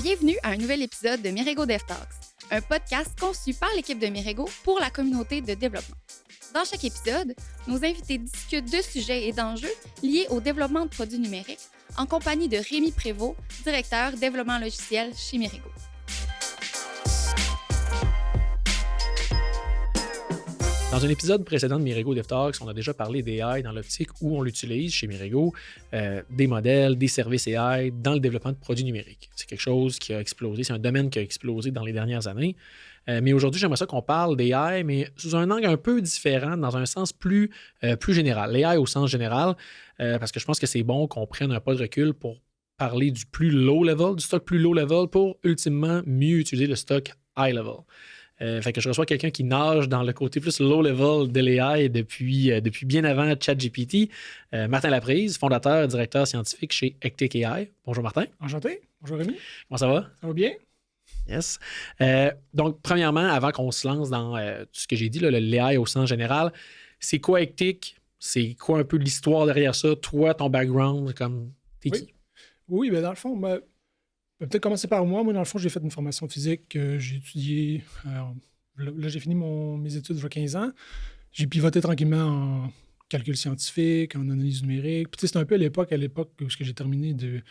Bienvenue à un nouvel épisode de Mirego Dev Talks, un podcast conçu par l'équipe de Mirego pour la communauté de développement. Dans chaque épisode, nos invités discutent de sujets et d'enjeux liés au développement de produits numériques en compagnie de Rémi Prévost, directeur développement logiciel chez Mirego. Dans un épisode précédent de Mirego Dev Talks, on a déjà parlé d'AI dans l'optique où on l'utilise chez Mirego, des modèles, des services AI dans le développement de produits numériques. C'est quelque chose qui a explosé, c'est un domaine qui a explosé dans les dernières années. Mais aujourd'hui, j'aimerais ça qu'on parle d'AI, mais sous un angle un peu différent, dans un sens plus général. L'AI au sens général, parce que je pense que c'est bon qu'on prenne un pas de recul pour parler du plus low level, du stock plus low level, pour ultimement mieux utiliser le stock high level. Fait que je reçois quelqu'un qui nage dans le côté plus low level de l'AI depuis bien avant ChatGPT. Martin Laprise, fondateur et directeur scientifique chez Ectic AI. Bonjour Martin. Enchanté. Bonjour Rémi. Comment ça va? Ça va bien? Yes. Donc, premièrement, avant qu'on se lance dans tout ce que j'ai dit, là, l'AI au sens général, c'est quoi Ectic? C'est quoi un peu l'histoire derrière ça? Toi, ton background, comme t'es qui? Oui, bien dans le fond, peut-être commencer par moi. Moi, dans le fond, j'ai fait une formation physique. J'ai étudié. Là, j'ai fini mes études il y a 15 ans. J'ai pivoté tranquillement en calcul scientifique, en analyse numérique. Puis, c'était un peu à l'époque où j'ai terminé de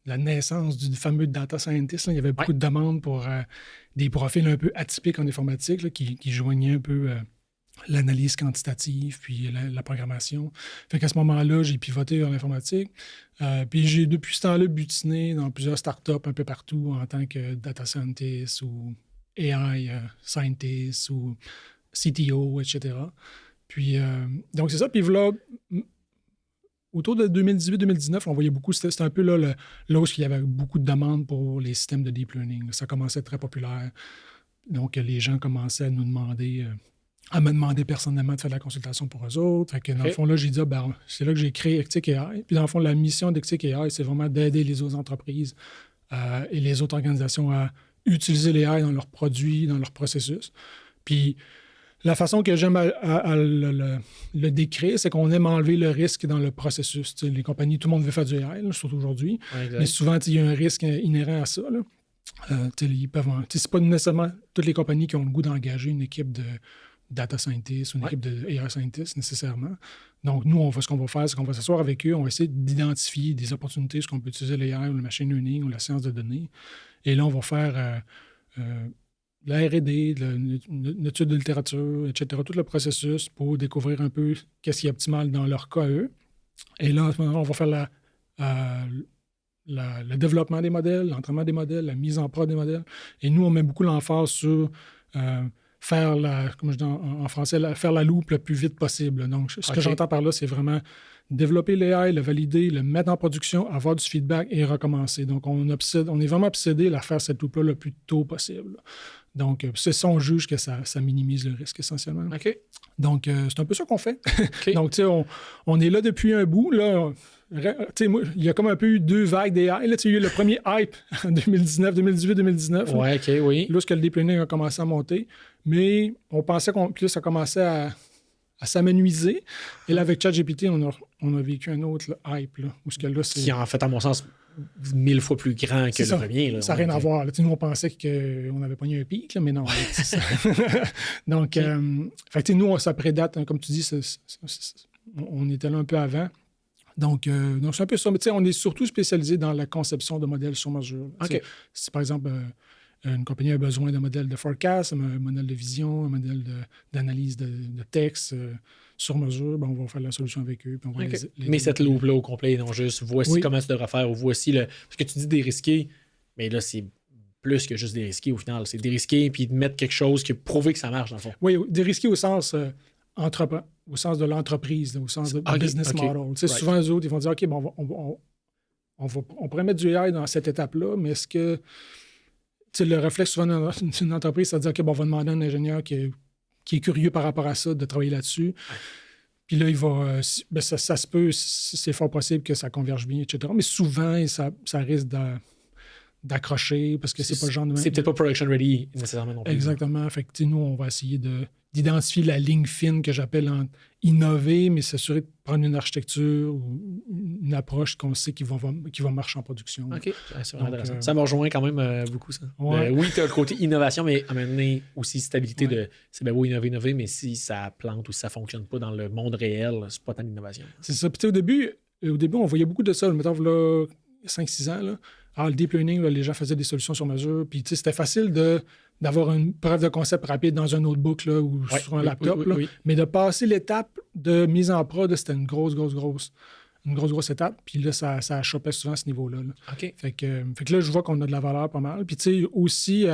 la naissance du fameux data scientist. Là. Il y avait beaucoup de demandes pour des profils un peu atypiques en informatique là, qui joignaient un peu l'analyse quantitative, puis la programmation. Fait qu'à ce moment-là, j'ai pivoté vers l'informatique. Puis j'ai, depuis ce temps-là, butiné dans plusieurs startups un peu partout en tant que data scientist ou AI scientist ou CTO, etc. Puis, donc c'est ça. Puis là, autour de 2018-2019, on voyait beaucoup, c'était un peu là où il y avait beaucoup de demandes pour les systèmes de deep learning. Ça commençait à être très populaire. Donc, les gens commençaient à nous demander... à me demander personnellement de faire de la consultation pour eux autres. Fait que dans le fond, là, j'ai dit, c'est là que j'ai créé Ectic AI. Puis dans le fond, la mission d'Ectic AI, c'est vraiment d'aider les autres entreprises et les autres organisations à utiliser l'AI dans leurs produits, dans leurs processus. Puis la façon que j'aime à le décrire, c'est qu'on aime enlever le risque dans le processus. T'sais, les compagnies, tout le monde veut faire du AI, là, surtout aujourd'hui. Ouais, mais souvent, il y a un risque inhérent à ça. Là. C'est pas nécessairement toutes les compagnies qui ont le goût d'engager une équipe de data scientist ou une équipe de AI scientist nécessairement. Donc, nous, ce qu'on va faire, c'est qu'on va s'asseoir avec eux, on va essayer d'identifier des opportunités, ce qu'on peut utiliser l'AI ou le machine learning ou la science de données. Et là, on va faire la R&D, une étude de littérature, etc., tout le processus pour découvrir un peu qu'est-ce qui est optimal dans leur cas, eux. Et là, à ce moment-là, on va faire le développement des modèles, l'entraînement des modèles, la mise en prod des modèles. Et nous, on met beaucoup l'emphase sur... faire comme je dis en français, faire la loupe le plus vite possible. Donc, ce que j'entends par là, c'est vraiment développer l'AI, le valider, le mettre en production, avoir du feedback et recommencer. Donc, on est vraiment obsédé à faire cette loupe-là le plus tôt possible. Donc, c'est ça, on juge que ça minimise le risque essentiellement. OK. Donc, c'est un peu ça qu'on fait. Okay. Donc, tu sais, on est là depuis un bout. Là, il y a comme un peu eu deux vagues d'AI. Là, il y a eu le premier hype en 2019, 2018, 2019. Ouais, OK, oui. Lorsque le deep learning a commencé à monter. Mais on pensait que ça commençait à s'amenuiser. Et là, avec ChatGPT, on a vécu un autre hype. Là, qui, en fait, à mon sens, 1000 fois plus grand que le premier. Là, ça n'a rien à voir. Là. Nous, on pensait qu'on avait pogné un pic, là, mais non. C'est ça. Donc, nous, ça prédate, hein, comme tu dis, on était là un peu avant. Donc c'est un peu ça. Mais on est surtout spécialisé dans la conception de modèles sur mesure. Okay. Si, par exemple, une compagnie a besoin d'un modèle de forecast, un modèle de vision, un modèle d'analyse de texte sur mesure, on va faire la solution avec eux. Puis on va mais cette loupe-là au complet, non juste voici comment tu devrais faire ou voici le... Parce que tu dis dérisquer, mais là, c'est plus que juste dérisquer au final. C'est dérisquer puis de mettre quelque chose qui a prouvé que ça marche, dans le fond. Oui, dérisquer au sens... au sens de l'entreprise, au sens de business model. Souvent, eux autres, ils vont dire, OK, on pourrait mettre du AI dans cette étape-là, mais est-ce que le réflexe souvent d'une entreprise, c'est de dire, OK, on va demander à un ingénieur qui est curieux par rapport à ça, de travailler là-dessus. Puis là, il va... ça se peut, c'est fort possible que ça converge bien, etc. Mais souvent, ça risque d'accrocher parce que c'est pas le genre de... C'est peut-être pas production ready nécessairement non plus. Exactement. Fait que, nous, on va essayer d'identifier la ligne fine que j'appelle innover, mais s'assurer de prendre une architecture ou une approche qu'on sait qui va marcher en production. OK, c'est vraiment Donc, intéressant. Ça me rejoint quand même beaucoup, ça. Ouais. Oui, tu as le côté innovation, mais à un moment donné, aussi stabilité Ouais. de... C'est bien beau innover, mais si ça plante ou si ça fonctionne pas dans le monde réel, c'est pas tant d'innovation. C'est ça. Puis au début, on voyait beaucoup de ça. Mettons, là, 5-6 ans, là. Le deep learning, là, les gens faisaient des solutions sur mesure. Puis c'était facile d'avoir une preuve de concept rapide dans un notebook là, ou sur un laptop. Là. Mais de passer l'étape de mise en prod, c'était une grosse étape. Puis là, ça chopait souvent à ce niveau-là. Là. OK. Fait que là, je vois qu'on a de la valeur pas mal. Puis tu sais, aussi,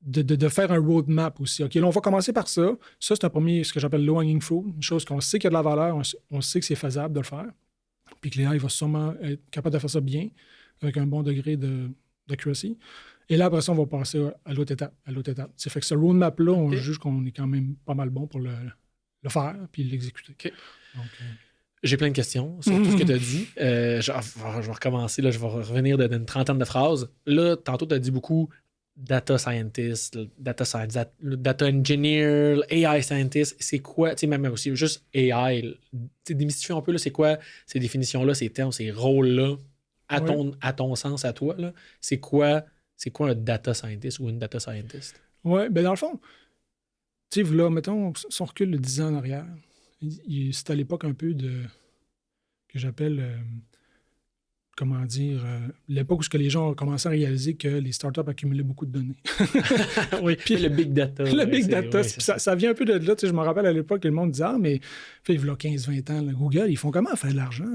de faire un roadmap aussi. OK, là, on va commencer par ça. Ça, c'est un premier, ce que j'appelle low-hanging fruit. Une chose qu'on sait qu'il y a de la valeur, on sait que c'est faisable de le faire. Puis que l'AI va sûrement être capable de faire ça bien, avec un bon degré d'accuracy. Et là, après ça, on va passer à l'autre étape. C'est fait que ce roadmap-là, on juge qu'on est quand même pas mal bon pour le faire puis l'exécuter. OK. Donc, j'ai plein de questions sur tout ce que tu as dit. Je vais recommencer, là, je vais revenir d'une trentaine de phrases. Là, tantôt, tu as dit beaucoup data scientist, data engineer, AI scientist. C'est quoi, tu sais, même aussi juste AI, démystifier un peu, là, c'est quoi ces définitions-là, ces termes, ces rôles-là, à ton sens, à toi, là, c'est quoi un data scientist ou une data scientist? Oui, bien dans le fond, tu sais, là, mettons, si on recule 10 ans en arrière, c'était à l'époque un peu que j'appelle, comment dire, l'époque où les gens ont commencé à réaliser que les startups accumulaient beaucoup de données. Oui, puis le big data. Le big data, ça vient un peu de là. Je me rappelle à l'époque que le monde disait « Ah, mais il y a 15-20 ans, là, Google, ils font comment faire de l'argent? »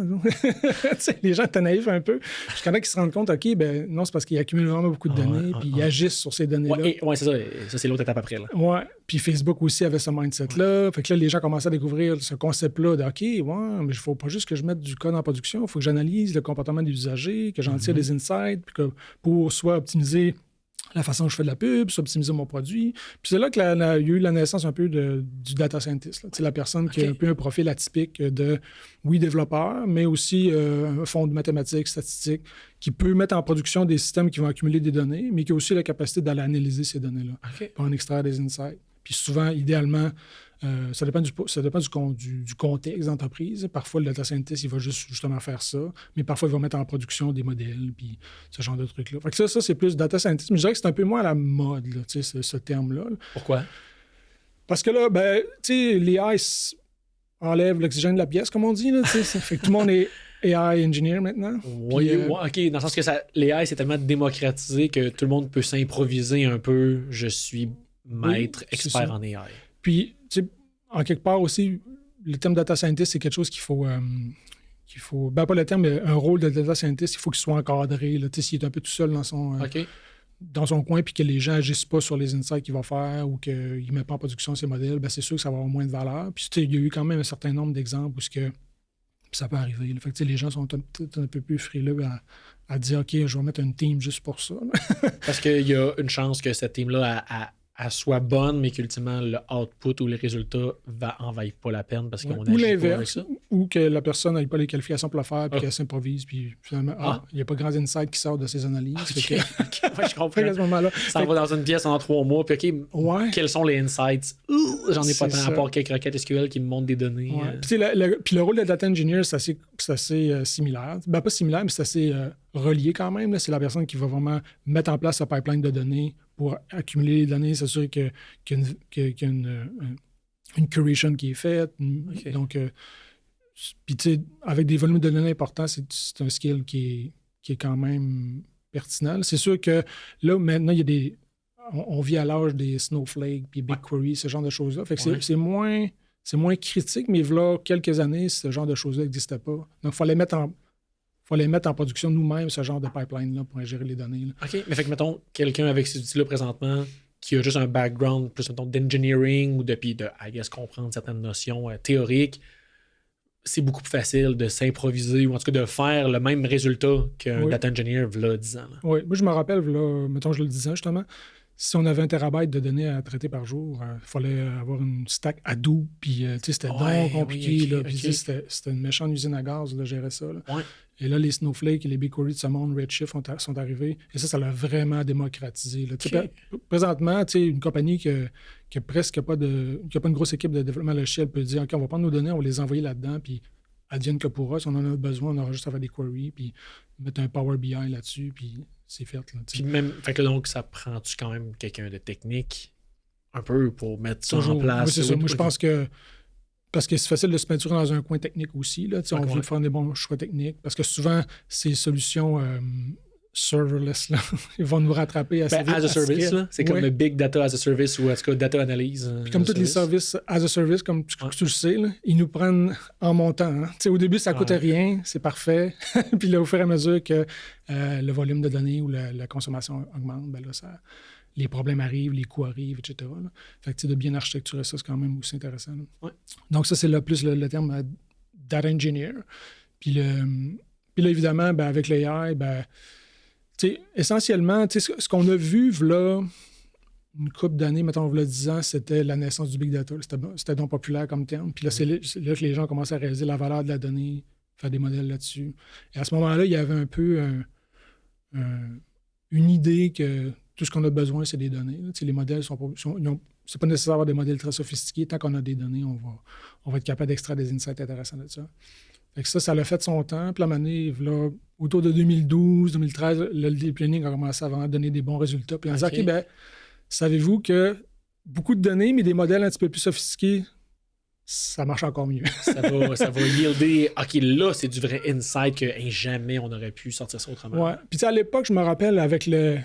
Les gens étaient naïfs un peu. Jusqu'à là qu'ils se rendent compte, OK, ben non, c'est parce qu'ils accumulent vraiment beaucoup de données, puis ils agissent sur ces données-là. Oui, c'est ça. Ça, c'est l'autre étape après. Oui, puis Facebook aussi avait ce mindset-là. Fait que là, les gens commençaient à découvrir ce concept-là de « OK, ouais, mais il ne faut pas juste que je mette du code en production, il faut que j'analyse le comportement des usagers, que j'en tire des insights, puis que pour soit optimiser la façon dont je fais de la pub, soit optimiser mon produit. » Puis c'est là qu'il y a eu la naissance un peu du data scientist. C'est la personne qui a un peu un profil atypique de, oui, développeur, mais aussi un fond de mathématiques, statistiques, qui peut mettre en production des systèmes qui vont accumuler des données, mais qui a aussi la capacité d'aller analyser ces données-là, pour en extraire des insights. Puis souvent, idéalement, ça dépend du contexte d'entreprise. Parfois, le data scientist, il va justement faire ça, mais parfois, il va mettre en production des modèles, puis ce genre de trucs-là. Fait que ça, c'est plus data scientist. Mais je dirais que c'est un peu moins à la mode, là, ce terme-là. Pourquoi? Parce que là, les AI enlèvent l'oxygène de la pièce, comme on dit. Là, fait que tout le monde est AI engineer maintenant. Oui, OK. Dans le sens que l'AI, c'est tellement démocratisé que tout le monde peut s'improviser un peu. Je suis maître, expert en AI. Puis, tu sais, en quelque part aussi, le terme data scientist, c'est quelque chose qu'il faut ben pas le terme, mais un rôle de data scientist, il faut qu'il soit encadré. Là, s'il est un peu tout seul dans son coin, puis que les gens n'agissent pas sur les insights qu'il va faire ou qu'ils ne mettent pas en production ses modèles, ben c'est sûr que ça va avoir moins de valeur. Puis, il y a eu quand même un certain nombre d'exemples où ça peut arriver. Là. Fait que, les gens sont peut-être un peu plus frileux à dire « OK, je vais mettre une team juste pour ça. » Parce qu'il y a une chance que cette team-là elle soit bonne, mais qu'ultimement, le output ou les résultats en vaillent pas la peine parce qu'on agit pas avec ça. Ou que la personne n'ait pas les qualifications pour le faire, puis qu'elle s'improvise, puis finalement, il n'y a pas grand insight qui sort de ses analyses. Je comprends. À ce moment-là, ça va dans une pièce en 3 mois, puis quels sont les insights? J'en ai pas tant, à part quelques requêtes SQL qui me montrent des données. Puis le rôle de data engineer, c'est assez similaire. Ben, pas similaire, mais c'est assez relié quand même. Là. C'est la personne qui va vraiment mettre en place sa pipeline de données pour accumuler les données, s'assurer qu'il y a une curation qui est faite. Donc, puis tu sais, avec des volumes de données importants, c'est un skill qui est quand même pertinent. C'est sûr que là, maintenant, il y a on vit à l'âge des Snowflake, puis BigQuery, ce genre de choses-là. Fait que c'est moins critique, mais là, quelques années, ce genre de choses-là n'existait pas. Donc, il fallait mettre en production nous-mêmes, ce genre de pipeline-là, pour gérer les données. Là. OK, mais fait que, mettons, quelqu'un avec ces outils-là présentement, qui a juste un background plus, mettons, d'engineering ou de I guess, comprendre certaines notions théoriques, c'est beaucoup plus facile de s'improviser ou en tout cas de faire le même résultat qu'un data engineer v'là 10 ans. Là. Oui, moi, je me rappelle, mettons, je le disais justement, si on avait 1 terabyte de données à traiter par jour, il fallait avoir une stack Hadoop, puis c'était donc compliqué. C'était une méchante usine à gaz de gérer ça. Là. Ouais. Et là, les Snowflake et les BigQuery de ce monde, Redshift, sont arrivés. Et ça l'a vraiment démocratisé. Là. Okay. Présentement, une compagnie qui a presque pas qui a pas une grosse équipe de développement logiciel peut dire « OK, on va prendre nos données, on va les envoyer là-dedans, puis advienne que pourra. Si on en a besoin, on aura juste à faire des queries, puis mettre un Power BI là-dessus, puis c'est fait. Là, puis même, fait que donc, ça prend-tu quand même quelqu'un de technique un peu pour mettre ça en place? Oui, c'est ça. Moi, je pense que parce que c'est facile de se mettre dans un coin technique aussi. Là, on veut faire des bons choix techniques. Parce que souvent, ces solutions serverless, là, ils vont nous rattraper assez vite. As a service, là, c'est comme le big data as a service ou en tout cas data analyse. Puis comme tous les services as a service, comme tu le sais, là, ils nous prennent en montant. Hein. Au début, ça ne coûte rien, c'est parfait. Puis là, au fur et à mesure que le volume de données ou la consommation augmente, ben là, les problèmes arrivent, les coûts arrivent, etc. Là. Fait que de bien architecturer ça, c'est quand même aussi intéressant. Ouais. Donc ça, c'est plus le terme data engineer. Puis là, évidemment, ben, avec l'AI, ben, essentiellement, ce qu'on a vu là, une couple d'années, mettons, là 10 ans, c'était la naissance du big data. C'était donc populaire comme terme. Puis là, c'est là que les gens commencent à réaliser la valeur de la donnée, faire des modèles là-dessus. Et à ce moment-là, il y avait un peu une idée que tout ce qu'on a besoin, c'est des données. Les modèles c'est pas nécessaire d'avoir des modèles très sophistiqués. Tant qu'on a des données, on va être capable d'extraire des insights intéressants de ça. Fait que ça l'a fait son temps. Puis la année, là, autour de 2012, 2013, le deep learning a commencé à vraiment donner des bons résultats. Puis on a dit, OK, ben, savez-vous que beaucoup de données, mais des modèles un petit peu plus sophistiqués, ça marche encore mieux. ça va yielder, OK, là, c'est du vrai insight que jamais on aurait pu sortir ça autrement. Ouais. Puis à l'époque, je me rappelle, avec les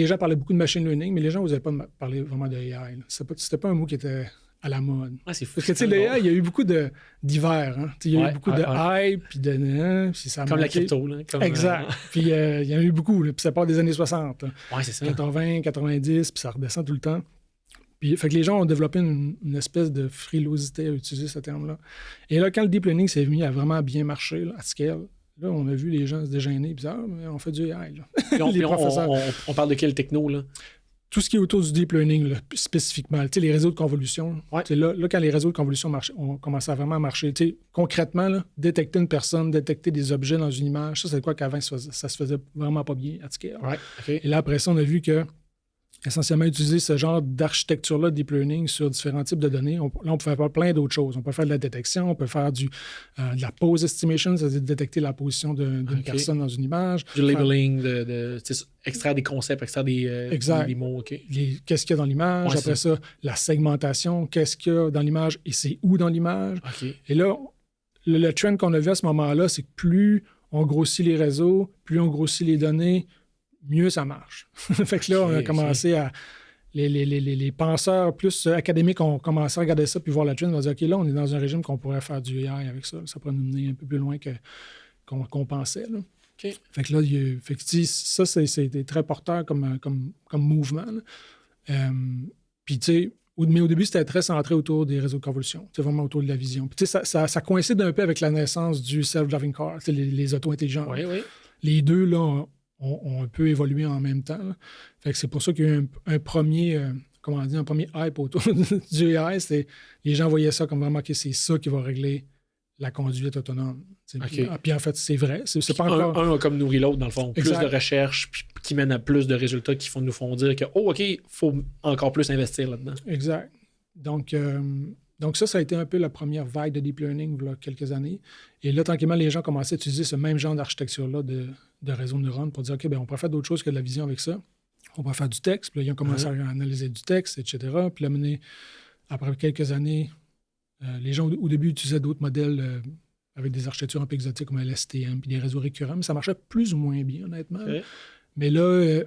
gens parlaient beaucoup de machine learning, mais les gens n'osaient pas parler vraiment de AI. C'était pas un mot qui était à la mode. Ah, c'est fou. Parce que, tu sais, l'AI, il y a eu beaucoup d'hiver. Hein? Il y a eu beaucoup de hype, puis puis ça comme la crypto. Là, exact. Puis il y en a eu beaucoup, puis ça part des années 60. Oui, c'est ça. 80, 90, puis ça redescend tout le temps. Puis, fait que les gens ont développé une espèce de frilosité à utiliser ce terme-là. Et là, quand le deep learning s'est mis à vraiment bien marcher, là, à scale, là, on a vu les gens se dégêner, puis mais on fait du AI. Là. On parle de quelle techno, là? Tout ce qui est autour du deep learning, là, spécifiquement. Les réseaux de convolution. Ouais. Là, quand les réseaux de convolution ont commencé à vraiment marcher, concrètement, là, détecter une personne, détecter des objets dans une image, ça, c'est quoi qu'avant, ça se faisait vraiment pas bien à scale. Ouais, okay. Et là, après ça, on a vu que essentiellement utiliser ce genre d'architecture-là, deep learning, sur différents types de données. Là, on peut faire plein d'autres choses. On peut faire de la détection, on peut faire de la pose estimation, c'est-à-dire détecter la position d'une personne dans une image. Du labeling, extraire des concepts, extraire des mots. Okay. Qu'est-ce qu'il y a dans l'image. Après ça, la segmentation, qu'est-ce qu'il y a dans l'image et c'est où dans l'image. Okay. Et là, le trend qu'on a vu à ce moment-là, c'est que plus on grossit les réseaux, plus on grossit les données, mieux ça marche. Fait que là, on a commencé à... Les penseurs plus académiques ont commencé à regarder ça puis voir la trend. On a dit, OK, là, on est dans un régime qu'on pourrait faire du AI avec ça. Ça pourrait nous mener un peu plus loin qu'on pensait. Là. Okay. Fait que là, ça, c'était très porteur comme mouvement. Puis, tu sais, mais au début, c'était très centré autour des réseaux de convolution. C'est vraiment autour de la vision. Puis, tu sais, ça coïncide un peu avec la naissance du self-driving car, les autos intelligents. Oui, oui. Les deux, là, ont un peu évolué en même temps. Là. Fait que c'est pour ça qu'il y a eu un premier hype autour du AI. Les gens voyaient ça comme vraiment que c'est ça qui va régler la conduite autonome. Okay. Puis en fait, c'est vrai. C'est pas encore... un comme nourrit l'autre, dans le fond. Exact. Plus de recherche puis qui mène à plus de résultats qui nous font dire que, OK, il faut encore plus investir là-dedans. Exact. Donc ça a été un peu la première vague de deep learning il y a quelques années. Et là, tranquillement, les gens commençaient à utiliser ce même genre d'architecture-là de réseau de neurones pour dire, OK, on pourrait faire d'autres choses que de la vision avec ça. On pourrait faire du texte. Puis là, ils ont commencé à analyser du texte, etc. Puis là, après quelques années, les gens, au début, utilisaient d'autres modèles avec des architectures un peu exotiques comme LSTM puis des réseaux récurrents. Mais ça marchait plus ou moins bien, honnêtement. Okay. Mais là,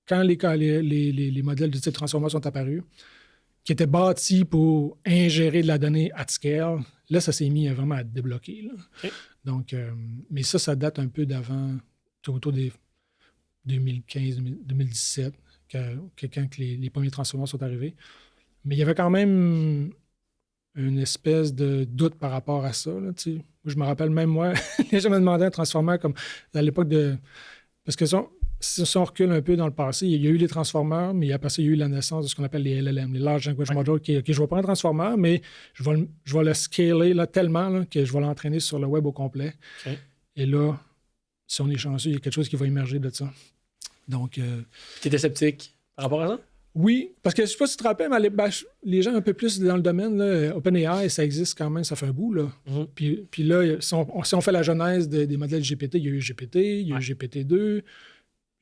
quand les modèles de type transformer sont apparus, qui étaient bâtis pour ingérer de la donnée at scale, là, ça s'est mis vraiment à débloquer. Là. Okay. Donc, mais ça date un peu d'avant, autour des 2015-2017, quand les premiers transformers sont arrivés. Mais il y avait quand même une espèce de doute par rapport à ça. Là, je me rappelle même, moi, les gens me demandaient un transformer comme à l'époque de... Parce que si on recule un peu dans le passé, il y a eu les transformers, mais après ça, il y a eu la naissance de ce qu'on appelle les LLM, les Large Language Models, qui je ne vais pas un transformer, mais je vais le scaler là, tellement là, que je vais l'entraîner sur le web au complet. Okay. Et là, si on est chanceux, il y a quelque chose qui va émerger de ça. Donc... Tu étais sceptique par rapport à ça? Oui, parce que je sais pas si tu te rappelles, mais les gens un peu plus dans le domaine, là, OpenAI, ça existe quand même, ça fait un bout. Là. Puis là, si on fait la genèse des modèles GPT, il y a eu GPT, il y a eu GPT-2.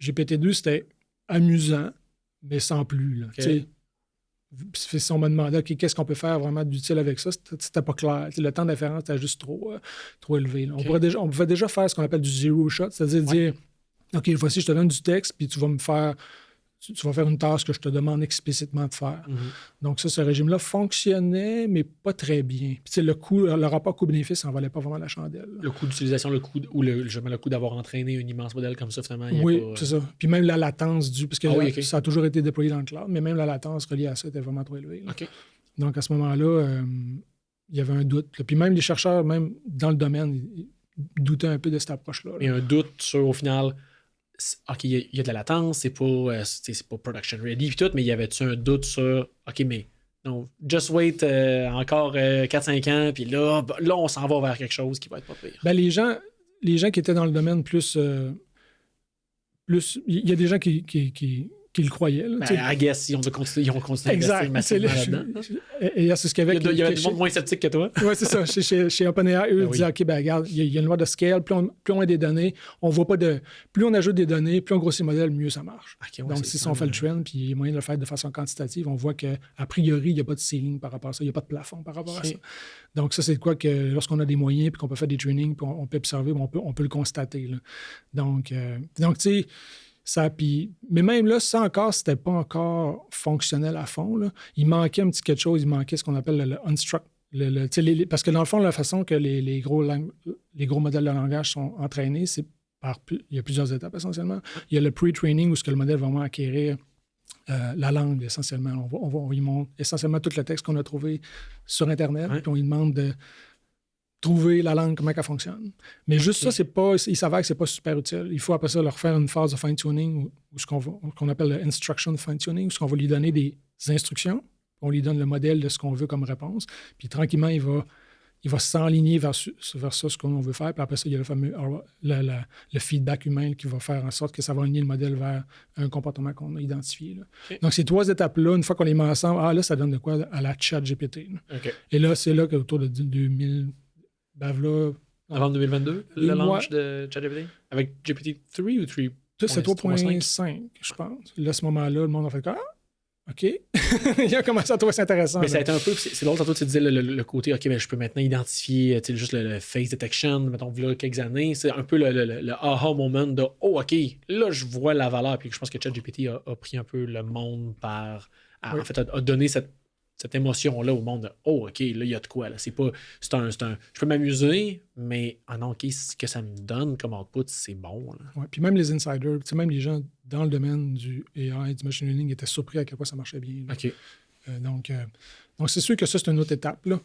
GPT-2, c'était amusant, mais sans plus. Là. Okay. Si on me demandait qu'est-ce qu'on peut faire vraiment d'utile avec ça, c'était pas clair. Le temps d'inférence était juste trop élevé. Là. Okay. On pouvait déjà faire ce qu'on appelle du zero shot, c'est-à-dire dire OK, voici, je te donne du texte, puis tu vas faire une tâche que je te demande explicitement de faire. Donc, ce régime-là fonctionnait, mais pas très bien. Puis, le rapport coût-bénéfice n'en valait pas vraiment la chandelle. Là. Le coût d'utilisation, le coût d'avoir entraîné un immense modèle comme ça, finalement. Oui, c'est ça. Puis même la latence parce que ça a toujours été déployé dans le cloud, mais même la latence reliée à ça était vraiment trop élevée. Okay. Donc, à ce moment-là, il y avait un doute. Puis même les chercheurs, même dans le domaine, ils doutaient un peu de cette approche-là. Il y a un doute sur, au final... OK, il y a de la latence, c'est pas production ready puis tout, mais y avait-tu un doute sur OK, mais non, just wait encore 4-5 ans, puis là, on s'en va vers quelque chose qui va être pas pire. Ben, les gens qui étaient dans le domaine plus il y a des gens qui le croyaient. Là, I guess, ils ont continué à investir massivement là-dedans. Et c'est ce qu'il y avait. Il y avait des gens moins sceptiques que toi. Oui, c'est ça. Chez OpenAI, eux disaient OK, ben regarde, il y a une loi de scale, plus on a des données, on voit pas de. Plus on ajoute des données, plus on grossit le modèle, mieux ça marche. Okay, donc, si on fait le trend, puis il y a moyen de le faire de façon quantitative, on voit qu'a priori, il n'y a pas de ceiling par rapport à ça, il n'y a pas de plafond par rapport à ça. Donc, ça, c'est de quoi que lorsqu'on a des moyens, puis qu'on peut faire des trainings, puis on peut observer, on peut le constater. Là. Donc, tu sais. Mais même là, ça encore, c'était pas encore fonctionnel à fond. Là. Il manquait un petit quelque chose, il manquait ce qu'on appelle le unstruct. Parce que dans le fond, la façon que les gros modèles de langage sont entraînés, c'est il y a plusieurs étapes essentiellement. Il y a le pre-training où ce que le modèle va vraiment acquérir la langue essentiellement. On lui montre essentiellement tout le texte qu'on a trouvé sur Internet, puis on lui demande de trouver la langue, comment elle fonctionne. Mais juste ça, il s'avère que c'est pas super utile. Il faut après ça leur faire une phase de fine-tuning ou ce qu'on appelle le instruction fine-tuning, où ce qu'on va lui donner des instructions, on lui donne le modèle de ce qu'on veut comme réponse, puis tranquillement, il va s'enligner vers ça, ce qu'on veut faire, puis après ça, il y a le fameux le feedback humain qui va faire en sorte que ça va aligner le modèle vers un comportement qu'on a identifié. Là. Okay. Donc, ces 3 étapes-là, une fois qu'on les met ensemble, là, ça donne de quoi à la ChatGPT. Okay. Et là, c'est là qu'autour de 2000... Avant 2022, le launch de ChatGPT? Avec GPT-3 ou 3? C'est 3.5, je pense. Là, à ce moment-là, le monde a fait OK. Il a commencé à trouver ça intéressant. Mais ça a été un peu... C'est drôle, tantôt, tu disais le côté, OK, mais je peux maintenant identifier juste le face detection, mettons, là, quelques années. C'est un peu le aha moment de « OK, là, je vois la valeur. » Puis je pense que ChatGPT a pris un peu le monde en fait, a donné cette émotion-là au monde de « Oh, OK, là, il y a de quoi. Là. C'est un... Je peux m'amuser, mais non, OK, ce que ça me donne comme output, c'est bon. » Ouais, puis même les insiders, même les gens dans le domaine du AI, du machine learning étaient surpris à quel point ça marchait bien. OK. Donc, c'est sûr que ça, c'est une autre étape. Là.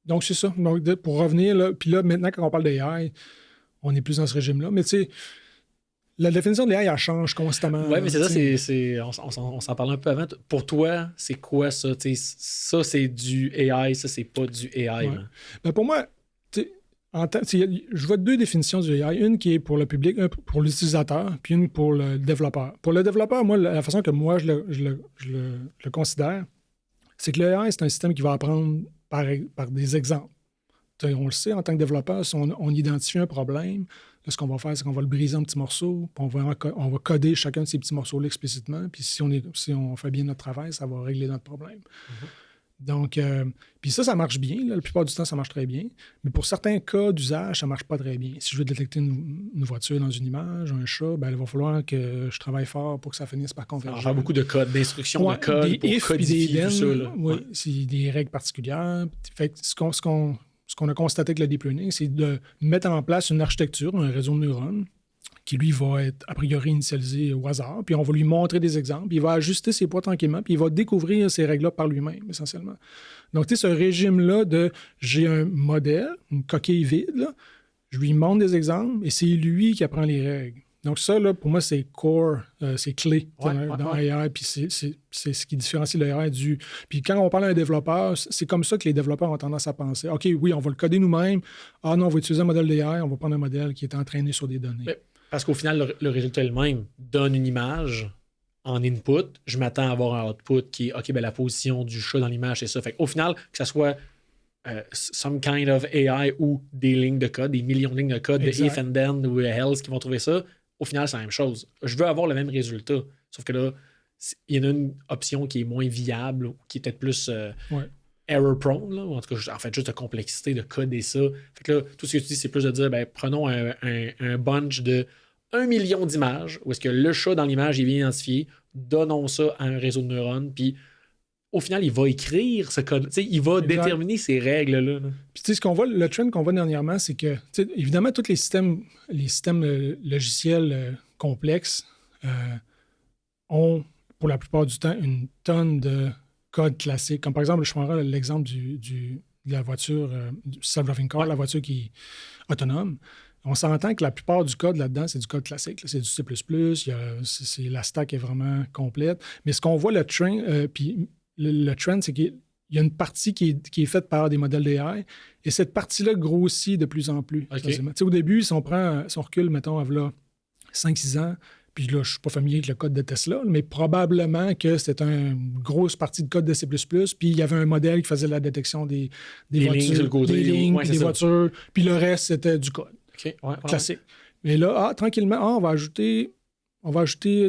Donc, c'est ça. Donc, pour revenir, là, puis là, maintenant, quand on parle d'AI, on est plus dans ce régime-là. Mais tu sais, la définition de l'AI, elle change constamment. Oui, mais c'est ça, on s'en parlait un peu avant. Pour toi, c'est quoi ça? T'sais, ça, c'est du AI, ça, c'est pas du AI. Ouais. Ben pour moi, je vois 2 définitions du AI. Une qui est pour le public, une pour l'utilisateur, puis une pour le développeur. Pour le développeur, moi, la façon que moi, je le considère, c'est que le AI, c'est un système qui va apprendre par des exemples. On le sait, en tant que développeur, si on identifie un problème, là, ce qu'on va faire, c'est qu'on va le briser en petits morceaux, puis on va coder chacun de ces petits morceaux-là explicitement, puis si on fait bien notre travail, ça va régler notre problème. Mm-hmm. Donc, puis ça marche bien. Là, la plupart du temps, ça marche très bien. Mais pour certains cas d'usage, ça ne marche pas très bien. Si je veux détecter une voiture dans une image, un chat, ben, il va falloir que je travaille fort pour que ça finisse par converger. Ça va beaucoup de code, d'instructions de code pour codifier tout ça. Oui, c'est des règles particulières. Fait que ce qu'on a constaté avec le deep learning, c'est de mettre en place une architecture, un réseau de neurones, qui, lui, va être a priori initialisé au hasard, puis on va lui montrer des exemples, puis il va ajuster ses poids tranquillement, puis il va découvrir ces règles-là par lui-même, essentiellement. Donc, tu sais, ce régime-là de j'ai un modèle, une coquille vide, là, je lui montre des exemples, et c'est lui qui apprend les règles. Donc ça, là, pour moi, c'est core, c'est clé dans AI, puis c'est ce qui différencie le AI du... Puis quand on parle à un développeur, c'est comme ça que les développeurs ont tendance à penser. OK, oui, on va le coder nous-mêmes. Ah non, on va utiliser un modèle d'AI, on va prendre un modèle qui est entraîné sur des données. Mais parce qu'au final, le résultat elle-même donne une image, en input, je m'attends à avoir un output qui est, OK, ben la position du chat dans l'image, c'est ça. Fait qu'au final, que ça soit some kind of AI ou des lignes de code, des millions de lignes de code, Exact. de if and then ou else qui vont trouver ça, au final, c'est la même chose. Je veux avoir le même résultat. Sauf que là, il y en a une option qui est moins viable, ou qui est peut-être plus error prone, là, ou en tout cas, en fait, juste de complexité de coder ça. Fait que là, tout ce que tu dis, c'est plus de dire, ben, prenons un bunch de 1 million d'images, où est-ce que le chat dans l'image est bien identifié, donnons ça à un réseau de neurones, puis au final, il va écrire ce code. Il va déterminer ces règles-là. Puis, tu sais, le trend qu'on voit dernièrement, c'est que, évidemment, tous les systèmes logiciels complexes ont, pour la plupart du temps, une tonne de code classique. Comme par exemple, je prendrai l'exemple de la voiture, du self-driving car, la voiture qui est autonome. On s'entend que la plupart du code là-dedans, c'est du code classique. Là. C'est du C++, la stack est vraiment complète. Mais ce qu'on voit, le trend, puis le trend, c'est qu'il y a une partie qui est faite par des modèles d'AI, et cette partie-là grossit de plus en plus. Okay. Au début, si on recule, mettons, à 5-6 ans, puis là, je ne suis pas familier avec le code de Tesla, mais probablement que c'était une grosse partie de code de C++, puis il y avait un modèle qui faisait la détection des voitures, lignes sur le côté, des lignes, des voitures, puis le reste, c'était du code classique. Mais là, tranquillement, on va ajouter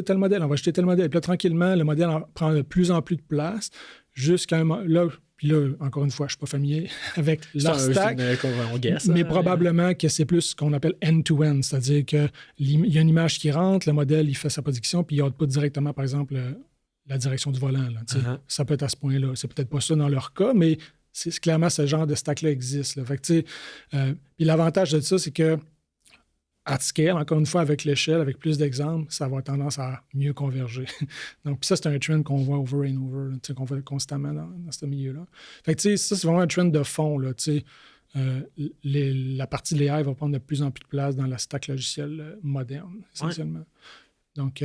tel modèle, on va ajouter tel modèle. Puis là, tranquillement, le modèle prend de plus en plus de place jusqu'à un moment. Là, puis là, encore une fois, je ne suis pas familier avec leur stack, mais probablement que c'est plus ce qu'on appelle end-to-end, c'est-à-dire qu'il y a une image qui rentre, le modèle, il fait sa prédiction, puis il output directement, par exemple, la direction du volant. Là, Ça peut être à ce point-là. C'est peut-être pas ça dans leur cas, mais c'est clairement ce genre de stack-là existe. Là. Fait que, puis l'avantage de ça, c'est que at scale, encore une fois, avec l'échelle, avec plus d'exemples, ça va avoir tendance à mieux converger. Donc, puis ça, c'est un trend qu'on voit over and over, qu'on voit constamment dans ce milieu-là. Fait que, ça, c'est vraiment un trend de fond. Là, la partie de l'AI va prendre de plus en plus de place dans la stack logicielle moderne, essentiellement. Ouais. Donc,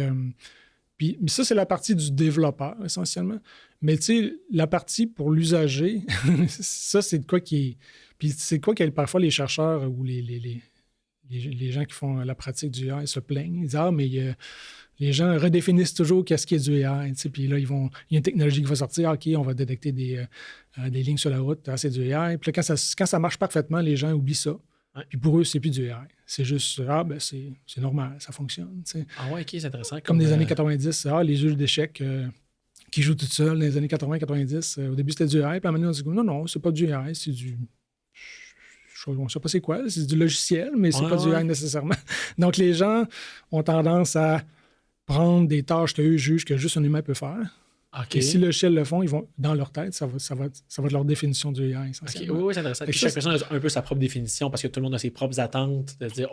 puis ça, c'est la partie du développeur, essentiellement. Mais la partie pour l'usager, ça, c'est de quoi qui est... Puis c'est quoi que parfois les chercheurs ou les gens qui font la pratique du AI se plaignent. Ils disent « Ah, mais les gens redéfinissent toujours qu'est-ce qui est du AI. » Puis là, il y a une technologie qui va sortir. « OK, on va détecter des lignes sur la route. C'est du AI. » Puis là, quand ça marche parfaitement, les gens oublient ça. Ouais. Puis pour eux, c'est plus du AI. C'est juste « Ah, ben c'est normal, ça fonctionne. » Ah ouais, OK, c'est intéressant. Comme des années 90, les jeux d'échecs qui jouent tout seuls dans les années 80-90. Au début, c'était du AI. Puis à un moment donné, on dit « Non, c'est pas du AI, c'est du... » On ne sait pas c'est quoi, c'est du logiciel, mais c'est pas du AI nécessairement. Donc, les gens ont tendance à prendre des tâches qu'eux jugent que juste un humain peut faire. Okay. Et si le logiciel le font, ils vont, dans leur tête, ça va être leur définition du AI. Okay. Oui, c'est intéressant. Puis chaque personne a un peu sa propre définition parce que tout le monde a ses propres attentes de dire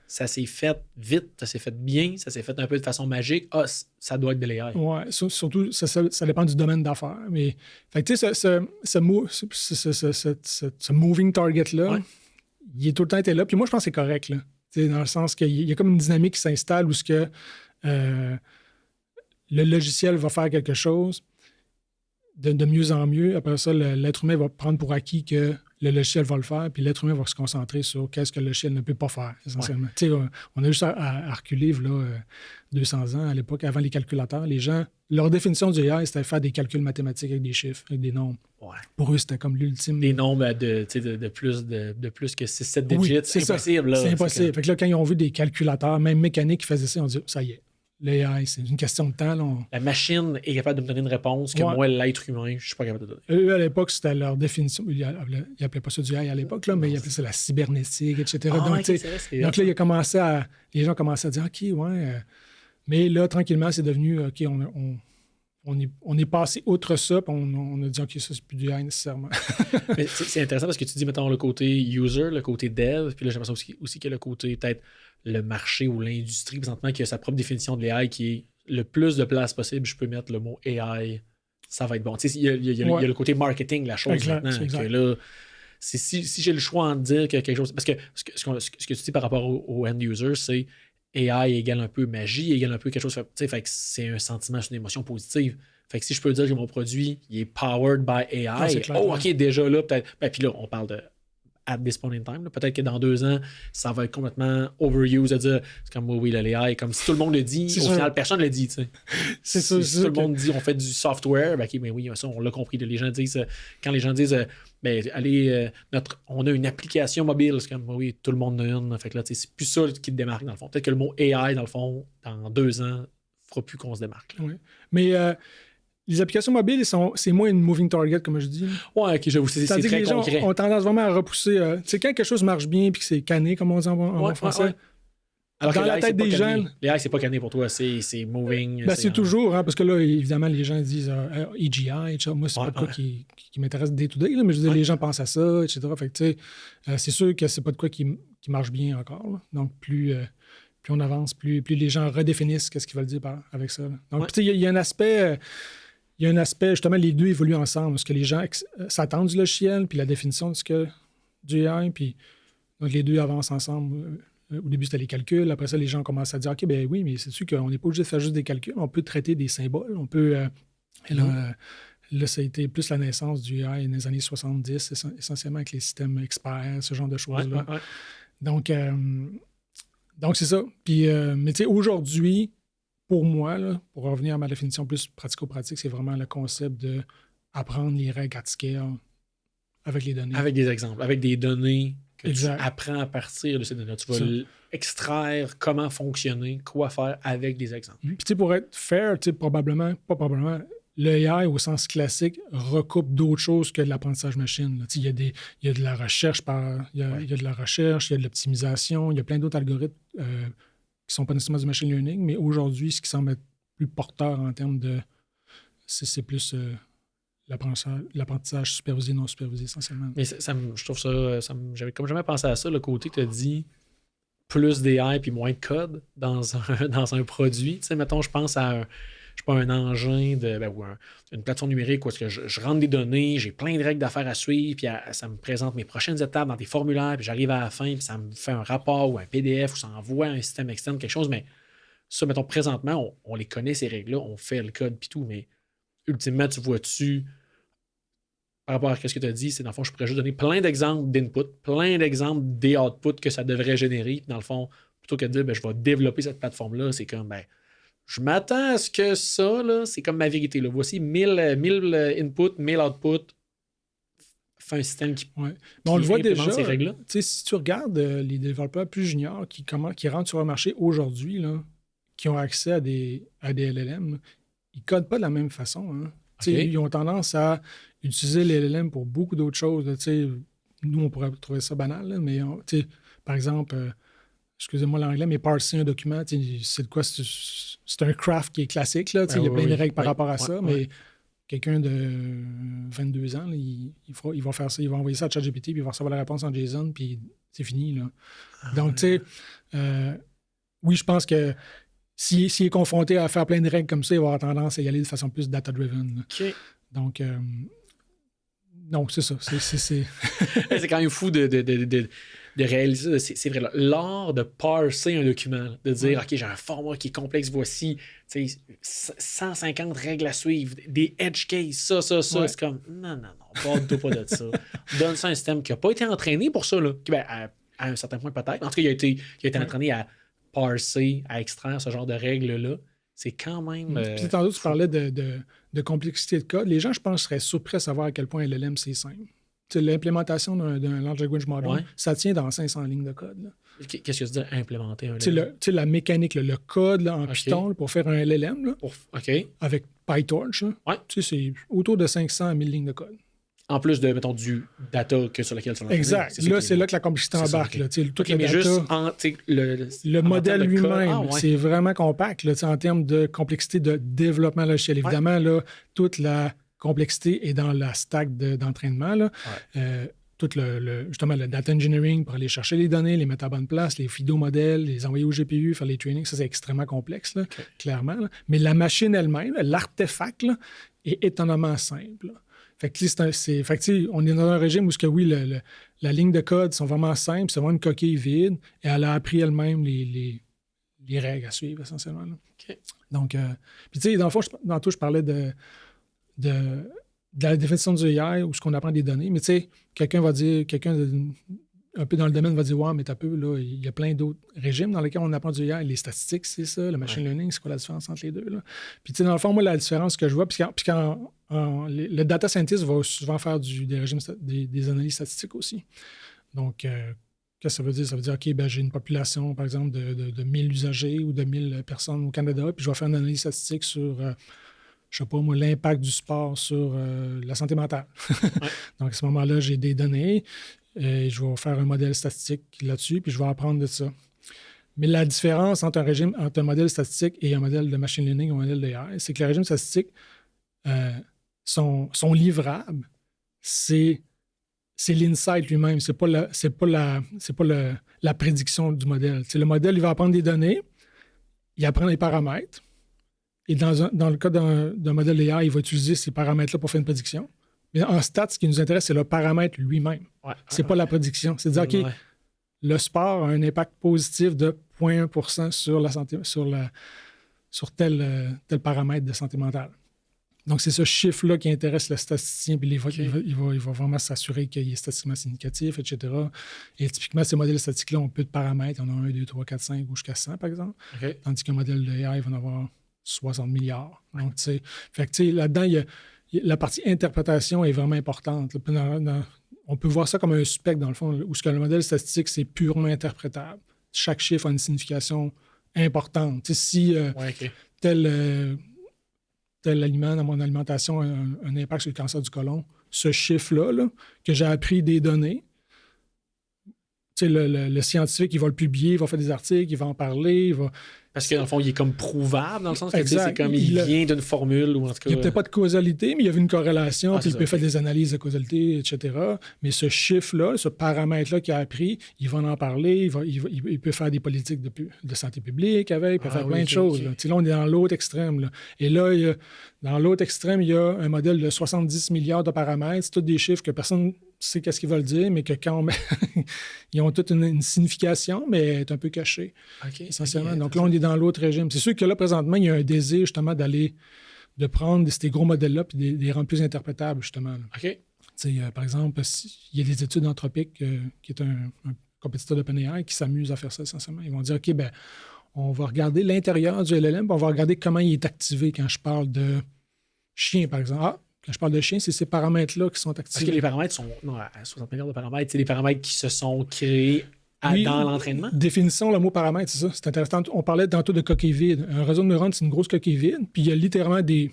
ça s'est fait vite, ça s'est fait bien, ça s'est fait un peu de façon magique. Ça doit être de l'AI. Oui, surtout, ça dépend du domaine d'affaires. Mais, fait que, tu sais, ce moving target-là, il est tout le temps été là. Puis moi, je pense que c'est correct, là. Dans le sens qu'il y a comme une dynamique qui s'installe où le logiciel va faire quelque chose de mieux en mieux. Après ça, l'être humain va prendre pour acquis que le logiciel va le faire, puis l'être humain va se concentrer sur qu'est-ce que le logiciel ne peut pas faire, essentiellement. Ouais. On a juste à reculer, là, 200 ans, à l'époque, avant les calculateurs. Les gens, leur définition du AI, c'était faire des calculs mathématiques avec des chiffres, avec des nombres. Ouais. Pour eux, c'était comme l'ultime... Des nombres de plus que 6-7 digits, c'est impossible. Là, c'est impossible. Fait que là, quand ils ont vu des calculateurs, même mécaniques, qui faisaient ça, on dit « ça y est. » L'AI, c'est une question de temps. Là, La machine est capable de me donner une réponse que moi, l'être humain, je ne suis pas capable de donner. Eux, à l'époque, c'était leur définition. Ils n'appelaient pas ça du AI à l'époque, là, mais ils appelaient ça la cybernétique, etc. Donc là, les gens commençaient à dire « OK, ouais. » Mais là, tranquillement, c'est devenu « OK, on est passé outre ça, puis on a dit « OK, ça, c'est plus du AI nécessairement. » Mais c'est intéressant parce que tu dis, mettons, le côté user, le côté dev, puis là, j'ai l'impression aussi qu'il y a le côté peut-être le marché ou l'industrie présentement qui a sa propre définition de l'AI qui est le plus de place possible, je peux mettre le mot AI, ça va être bon. Il y a le côté marketing, la chose exact, maintenant. Exact. Que là, si j'ai le choix en dire que quelque chose... Parce que ce que tu dis par rapport au end-user, c'est AI égale un peu magie, égale un peu quelque chose... Fait que c'est un sentiment, c'est une émotion positive. Fait que si je peux dire que mon produit il est powered by AI, OK, déjà là, peut-être... puis là, on parle de at this point in time. Là. Peut-être que dans 2 ans, ça va être complètement overused à dire c'est comme oui, l'AI, comme si tout le monde le dit, au final, personne ne le dit. C'est ça. Si tout le monde dit on fait du software, ben, OK, mais oui, ça, on l'a compris. Les gens disent, quand les gens disent ben, allez, on a une application mobile, c'est comme oui, tout le monde en a une. Fait que là, c'est plus ça qui te démarque dans le fond. Peut-être que le mot AI, dans le fond, dans 2 ans, fera plus qu'on se démarque. Oui. Mais les applications mobiles, c'est moins une moving target, comme je dis. Ouais, ok, j'avoue, c'est très les gens concret. ont tendance vraiment à repousser. Tu sais, quand quelque chose marche bien et que c'est canné, comme on dit en français. Ouais. Alors dans la tête des gens. L'AI, c'est pas canné pour toi, c'est moving. Ben, c'est toujours, hein, parce que là, évidemment, les gens disent EGI, etc. Moi, c'est pas de quoi qui m'intéresse day-to-day, mais je veux dire, les gens pensent à ça, etc. Fait que, tu sais, c'est sûr que c'est pas de quoi qui marche bien encore. Là. Donc, plus on avance, plus les gens redéfinissent ce qu'ils veulent dire avec ça. Là. Donc, tu sais, il y a un aspect. Il y a un aspect, justement, les deux évoluent ensemble. Parce que les gens s'attendent du logiciel, puis la définition du AI, puis donc les deux avancent ensemble. Au début, c'était les calculs. Après ça, les gens commencent à dire OK, ben oui, mais c'est sûr qu'on n'est pas obligé de faire juste des calculs. On peut traiter des symboles. On peut. Là, ça a été plus la naissance du AI dans les années 70, essentiellement avec les systèmes experts, ce genre de choses-là. Ouais. Donc, c'est ça. Puis, mais tu sais, aujourd'hui, pour moi, là, pour revenir à ma définition plus pratico-pratique, c'est vraiment le concept d'apprendre les règles at scale avec les données. Avec des exemples, avec des données que exact. Tu apprends à partir de ces données. Tu vas extraire comment fonctionner, quoi faire avec des exemples. Puis, tu sais, pour être fair, tu sais, pas probablement, le AI, au sens classique, recoupe d'autres choses que de l'apprentissage machine. Il y a de la recherche, il y a de la recherche, il y a de l'optimisation, il y a plein d'autres algorithmes qui ne sont pas nécessairement du machine learning, mais aujourd'hui, ce qui semble être plus porteur en termes de... C'est plus l'apprentissage supervisé, non supervisé, essentiellement. Mais je trouve ça... J'avais comme jamais pensé à ça, le côté que tu as dit plus d'AI puis moins de code dans un produit. Tu sais, mettons, je pense à un engin ou une plateforme numérique où est-ce que je rentre des données, j'ai plein de règles d'affaires à suivre, puis ça me présente mes prochaines étapes dans des formulaires, puis j'arrive à la fin, puis ça me fait un rapport ou un PDF ou ça envoie un système externe, quelque chose. Mais ça, mettons, présentement, on les connaît, ces règles-là, on fait le code, puis tout, mais ultimement, tu vois-tu, par rapport à ce que tu as dit, c'est dans le fond, je pourrais juste donner plein d'exemples d'input, plein d'exemples des outputs que ça devrait générer, puis dans le fond, plutôt que de dire, je vais développer cette plateforme-là, c'est comme, je m'attends à ce que ça, là, c'est comme ma vérité. Là. Voici 1000 inputs, 1000 outputs. Fait un système qui. Ouais. On le voit déjà. Ces règles-là. Si tu regardes les développeurs plus juniors qui rentrent sur le marché aujourd'hui, là, qui ont accès à des LLM, ils ne codent pas de la même façon. Hein. Okay. Ils ont tendance à utiliser les LLM pour beaucoup d'autres choses. Là, nous, on pourrait trouver ça banal, là, mais par exemple. Excusez-moi l'anglais, mais parser un document, c'est de quoi? C'est un craft qui est classique. Là, il y a plein de règles par rapport à ça, mais quelqu'un de 22 ans, là, il va faire ça, il va envoyer ça à ChatGPT, puis il va recevoir la réponse en JSON, puis c'est fini. Là. Donc, tu sais, oui, je pense que s'il est confronté à faire plein de règles comme ça, il va avoir tendance à y aller de façon plus data-driven. Okay. Donc, c'est ça. C'est quand même fou de réaliser, c'est vrai, l'art de parser un document, de dire, OK, j'ai un format qui est complexe, voici 150 règles à suivre, des edge cases, ça. C'est comme, non, parle-toi pas de ça. Donne ça à un système qui n'a pas été entraîné pour ça, là. À un certain point, peut-être. En tout cas, il a été entraîné à parser, à extraire ce genre de règles-là. C'est quand même... Puis tantôt, tu parlais de complexité de code. Les gens, je pense, seraient surpris à savoir à quel point LLM, c'est simple. L'implémentation d'un large language model, ça tient dans 500 lignes de code. Là. Qu'est-ce que tu dis implémenter un LLM? La mécanique, le code là, en Python là, pour faire un LLM là, avec PyTorch, c'est autour de 500 à 1000 lignes de code. En plus de, mettons, du data que sur lequel tu l'as exact. Là, c'est là que la complexité embarque. Mais juste le modèle lui-même, c'est vraiment compact là, en termes de complexité de développement logiciel. Évidemment, là, toute la complexité est dans la stack d'entraînement. Là. Justement, le data engineering pour aller chercher les données, les mettre à bonne place, les FIDO modèles, les envoyer au GPU, faire les trainings, ça c'est extrêmement complexe, là, clairement. Là. Mais la machine elle-même, l'artefact, là, est étonnamment simple. Là. Fait que, on est dans un régime où la ligne de code sont vraiment simples, c'est vraiment une coquille vide, et elle a appris elle-même les règles à suivre, essentiellement. Là. Donc, puis tu sais, dans le fond, tantôt, je parlais de de la définition du AI où ce qu'on apprend des données. Mais tu sais, quelqu'un un peu dans le domaine va dire ouais, mais t'as peu, là, il y a plein d'autres régimes dans lesquels on apprend du AI. Les statistiques, c'est ça, le machine learning, c'est quoi la différence entre les deux? Là? Puis tu sais, dans le fond, moi, la différence que je vois, puis le data scientist va souvent faire des régimes, des analyses statistiques aussi. Donc, qu'est-ce que ça veut dire? Ça veut dire, OK, ben, j'ai une population, par exemple, de 1000 usagers ou de 1000 personnes au Canada, puis je vais faire une analyse statistique sur, je sais pas moi, l'impact du sport sur la santé mentale. Donc, à ce moment-là, j'ai des données. Et je vais faire un modèle statistique là-dessus, puis je vais apprendre de ça. Mais la différence entre un modèle statistique et un modèle de machine learning ou un modèle d'AI, c'est que les régimes statistiques sont livrables. C'est l'insight lui-même. C'est pas la prédiction du modèle. Le modèle, il va apprendre des données, il apprend les paramètres, et dans le cas d'un modèle d'AI, il va utiliser ces paramètres-là pour faire une prédiction. Mais en stats, ce qui nous intéresse, c'est le paramètre lui-même. C'est pas la prédiction. C'est de dire, OK, le sport a un impact positif de 0,1% sur la santé, sur tel paramètre de santé mentale. Donc, c'est ce chiffre-là qui intéresse le statisticien, puis il va vraiment s'assurer qu'il est statistiquement significatif, etc. Et typiquement, ces modèles statistiques-là ont peu de paramètres. On a 1, 2, 3, 4, 5 ou jusqu'à 100, par exemple. Tandis qu'un modèle de AI va en avoir 60 milliards. Donc, tu sais, là-dedans, la partie interprétation est vraiment importante. On peut voir ça comme un spectre, dans le fond, où le modèle statistique, c'est purement interprétable. Chaque chiffre a une signification importante. Si tel aliment dans mon alimentation a un impact sur le cancer du côlon, ce chiffre-là, que j'ai appris des données, le scientifique, il va le publier, il va faire des articles, il va en parler, Parce que dans le fond, il est comme prouvable, dans le sens que c'est comme il vient d'une formule ou en tout cas. Il n'y a peut-être pas de causalité, mais il y a une corrélation, puis il peut faire des analyses de causalité, etc. Mais ce chiffre-là, ce paramètre-là qu'il a appris, il va en parler, il peut faire des politiques de santé publique avec, il peut faire plein de choses. Là, on est dans l'autre extrême. Là. Et là, dans l'autre extrême, il y a un modèle de 70 milliards de paramètres. C'est tous des chiffres que personne sait qu'est-ce qu'ils veulent dire, mais que quand on met, ils ont toute une signification, mais elle est un peu cachée, essentiellement. Donc là, on est dans l'autre régime. C'est sûr que là, présentement, il y a un désir, justement, de prendre ces gros modèles-là et de les rendre plus interprétables, justement. Par exemple, il y a des études anthropiques, qui est un compétiteur d'OpenAI, qui s'amuse à faire ça, essentiellement. Ils vont dire, OK, ben, on va regarder l'intérieur du LLM, on va regarder comment il est activé quand je parle de chien, par exemple. Quand je parle de chien, c'est ces paramètres-là qui sont activés. Parce que les paramètres sont... Non, à 60 milliards de paramètres, c'est des paramètres qui se sont créés dans l'entraînement? Définissons le mot paramètre, c'est ça. C'est intéressant. On parlait tantôt de coquille vide. Un réseau de neurones, c'est une grosse coquille vide. Puis il y a littéralement des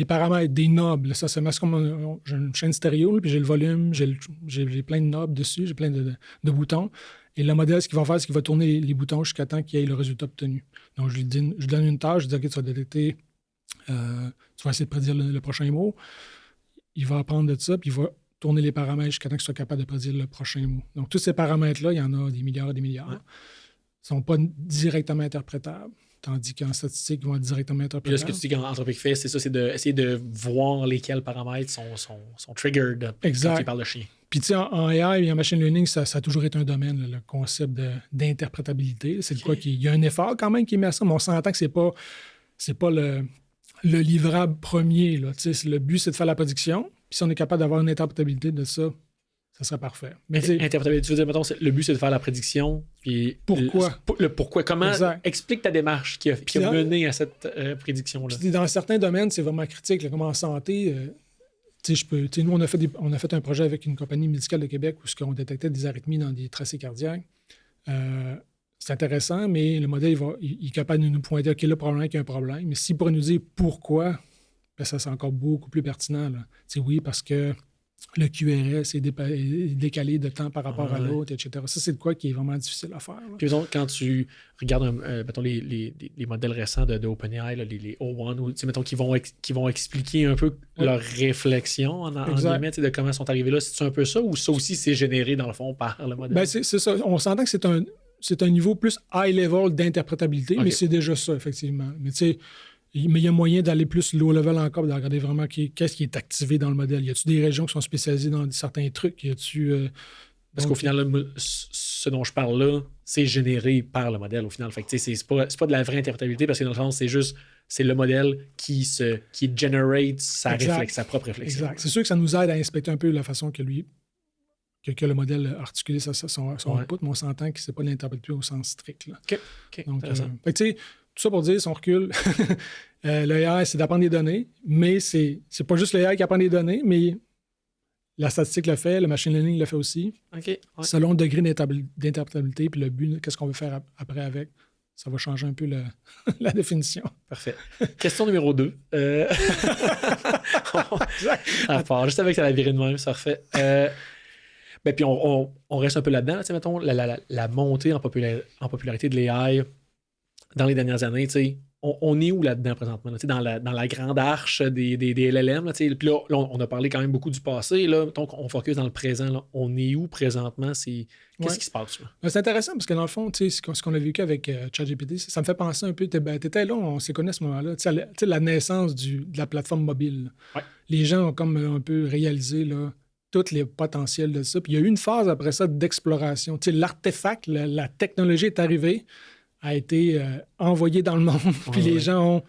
paramètres, des knobs. Ça, c'est comme j'ai une chaîne stéréo, puis j'ai le volume, j'ai plein de knobs dessus, j'ai plein de boutons. Et le modèle, ce qu'il va faire, c'est qu'il va tourner les boutons jusqu'à temps qu'il y ait le résultat obtenu. Donc, je lui donne une tâche, je dis, OK, tu vas détecter... tu vas essayer de prédire le prochain mot. Il va apprendre de ça, puis il va tourner les paramètres jusqu'à temps qu'il soit capable de prédire le prochain mot. Donc, tous ces paramètres-là, il y en a des milliards et des milliards, ne sont pas directement interprétables, tandis qu'en statistique, ils vont être directement interprétables. Et là, ce que tu dis qu'Anthropic fait, c'est ça, c'est d'essayer de voir lesquels paramètres sont triggered quand il parle de chien. Puis, tu sais, en AI et en machine learning, ça a toujours été un domaine, là, le concept d'interprétabilité. C'est quoi il y a un effort quand même qui met à ça, mais on s'entend que c'est pas le livrable premier. Là. Le but, c'est de faire la prédiction. Puis si on est capable d'avoir une interprétabilité de ça, ça serait parfait. Mais interprétabilité, tu veux dire, mettons, le but, c'est de faire la prédiction. Puis pourquoi? Le pourquoi. Comment? Explique ta démarche qui a mené à cette prédiction-là. Puis dans certains domaines, c'est vraiment critique. Là, comme en santé, nous, on a fait un projet avec une compagnie médicale de Québec où on détectait des arythmies dans des tracés cardiaques. C'est intéressant, mais le modèle il est capable de nous pointer, OK, là, probablement qu'il y a un problème. Mais s'il pourrait nous dire pourquoi, ben ça, c'est encore beaucoup plus pertinent. Là. Oui, parce que le QRS est décalé de temps par rapport à l'autre, etc. Ça, c'est de quoi qui est vraiment difficile à faire. Là. Puis, quand tu regardes mettons, les modèles récents de OpenAI, les O1, mettons, qui vont expliquer un peu leur réflexion en guillemets, de comment ils sont arrivés là, c'est un peu ça, ou ça aussi, c'est généré, dans le fond, par le modèle? Ben, c'est ça. On s'entend que c'est un niveau plus high level d'interprétabilité, mais c'est déjà ça, effectivement. Mais tu sais, il y a moyen d'aller plus low level encore, de regarder vraiment qu'est-ce qui est activé dans le modèle. Y a-t-il des régions qui sont spécialisées dans certains trucs? Parce qu'au final, là, ce dont je parle là, c'est généré par le modèle, au final. Fait que c'est pas de la vraie interprétabilité, parce que dans le sens, c'est le modèle qui generate sa propre réflexion. Exact. C'est sûr que ça nous aide à inspecter un peu la façon que le modèle a articulé son output, mais on s'entend que c'est pas l'interpréter au sens strict. Là. OK. Donc, tu sais, tout ça pour dire, si on recule, le AI, c'est d'apprendre des données, mais c'est pas juste le AI qui apprend des données, mais la statistique le fait, le machine learning le fait aussi. OK. Selon le degré d'interprétabilité, puis le but, qu'est-ce qu'on veut faire après avec, ça va changer un peu la définition. Parfait. Question numéro 2. À part, juste avec ça la virée de même, ça refait. Puis on reste un peu là-dedans, mettons, la montée en popularité de l'AI dans les dernières années, on est où là-dedans présentement? Dans la grande arche des LLM, puis là, on a parlé quand même beaucoup du passé, là, donc on focus dans le présent. Là. On est où présentement? Qu'est-ce qui se passe? Là? C'est intéressant parce que dans le fond, ce qu'on a vécu avec ChatGPT, ça me fait penser un peu, t'étais là, on s'est connus à ce moment-là, la naissance de la plateforme mobile. Ouais. Les gens ont comme un peu réalisé là, tous les potentiels de ça. Puis il y a eu une phase après ça d'exploration. L'artefact, la technologie est arrivée, a été envoyé dans le monde, puis les gens ont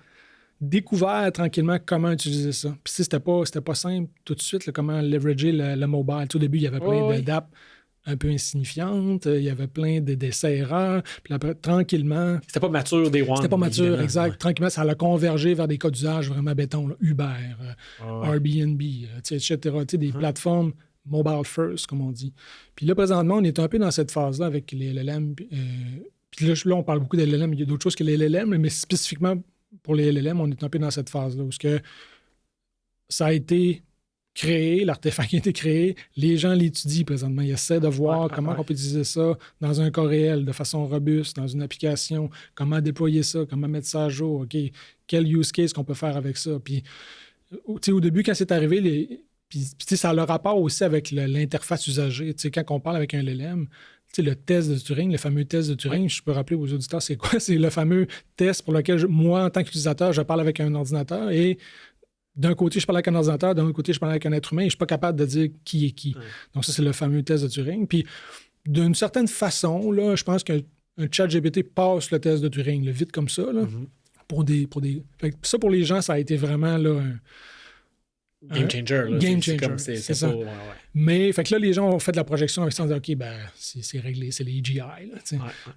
découvert tranquillement comment utiliser ça. Puis c'était pas simple tout de suite, là, comment leverager le mobile. Tout au début, il y avait plein d'apps un peu insignifiantes, il y avait plein d'essais-erreurs, puis après, tranquillement... C'était pas mature des one. C'était pas mature, exact. Ouais. Tranquillement, ça allait converger vers des cas d'usage vraiment béton, là, Uber, Airbnb, etc. Des plateformes mobile first, comme on dit. Puis là, présentement, on est un peu dans cette phase-là avec les LLM. Puis là, on parle beaucoup des LLM, il y a d'autres choses que les LLM, mais spécifiquement pour les LLM, on est un peu dans cette phase-là où ça a été créé, l'artefact a été créé, les gens l'étudient présentement. Ils essaient de voir comment on peut utiliser ça dans un cas réel, de façon robuste, dans une application, comment déployer ça, comment mettre ça à jour, OK, quel use case qu'on peut faire avec ça. Puis, au début, quand c'est arrivé, ça a le rapport aussi avec l'interface usagée. Quand on parle avec un LLM, le test de Turing, le fameux test de Turing, je peux rappeler aux auditeurs, c'est quoi? C'est le fameux test pour lequel, moi, en tant qu'utilisateur, je parle avec un ordinateur et d'un côté, je parle avec un ordinateur, d'un autre côté, je parle avec un être humain et je ne suis pas capable de dire qui est qui. Donc, ça, c'est le fameux test de Turing. Puis, d'une certaine façon, là, je pense qu'un ChatGPT passe le test de Turing, vite comme ça. Là, pour des... Ça, pour les gens, ça a été vraiment là, Game changer. Là. Game changer. C'est ça. Ouais. Mais fait que là, les gens ont fait de la projection avec ça en disant, OK, ben, c'est réglé, c'est les AGI. Là,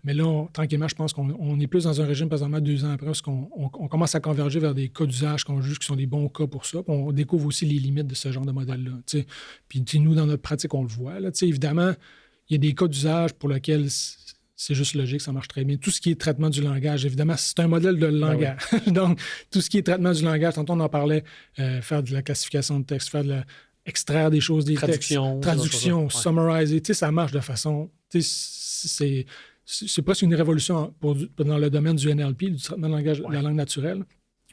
Mais là, tranquillement, je pense qu'on est plus dans un régime, présentement, 2 ans après, parce qu'on commence à converger vers des cas d'usage qu'on juge qui sont des bons cas pour ça. Puis on découvre aussi les limites de ce genre de modèle-là. Puis nous, dans notre pratique, on le voit. Là, évidemment, il y a des cas d'usage pour lesquels c'est juste logique, ça marche très bien. Tout ce qui est traitement du langage, évidemment, c'est un modèle de langage. Donc, tout ce qui est traitement du langage, tantôt on en parlait, faire de la classification de texte, extraire des choses des traduction, textes, traduction, summariser, ça marche de façon... C'est presque une révolution dans le domaine du NLP, du traitement de langage, de la langue naturelle.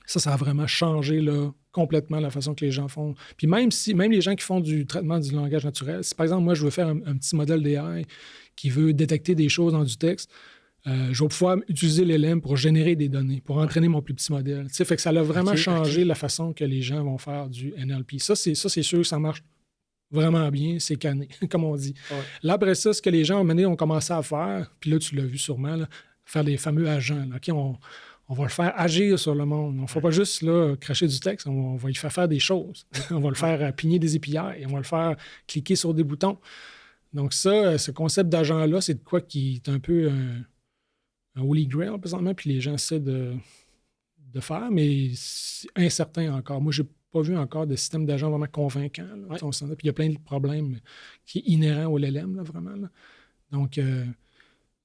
Ça a vraiment changé là, complètement la façon que les gens font. Puis même les gens qui font du traitement du langage naturel, si par exemple, moi, je veux faire un petit modèle d'AI qui veut détecter des choses dans du texte, je vais pouvoir utiliser l'LM pour générer des données, pour entraîner mon plus petit modèle. Fait que ça a vraiment changé la façon que les gens vont faire du NLP. Ça, c'est sûr que ça marche vraiment bien, c'est canné, comme on dit. Ouais. Là, après ça, ce que les gens ont commencé à faire, puis là, tu l'as vu sûrement, là, faire des fameux agents. Là, on va le faire agir sur le monde. On ne faut pas juste là, cracher du texte, on va lui faire des choses. On va le faire pigner des API, on va le faire cliquer sur des boutons. Donc ça, ce concept d'agent-là, c'est de quoi qui est un peu un holy grail présentement, puis les gens essaient de faire, mais c'est incertain encore. Moi, je n'ai pas vu encore de système d'agent vraiment convaincant. Là, puis il y a plein de problèmes qui sont inhérents au LLM, là, vraiment. Là.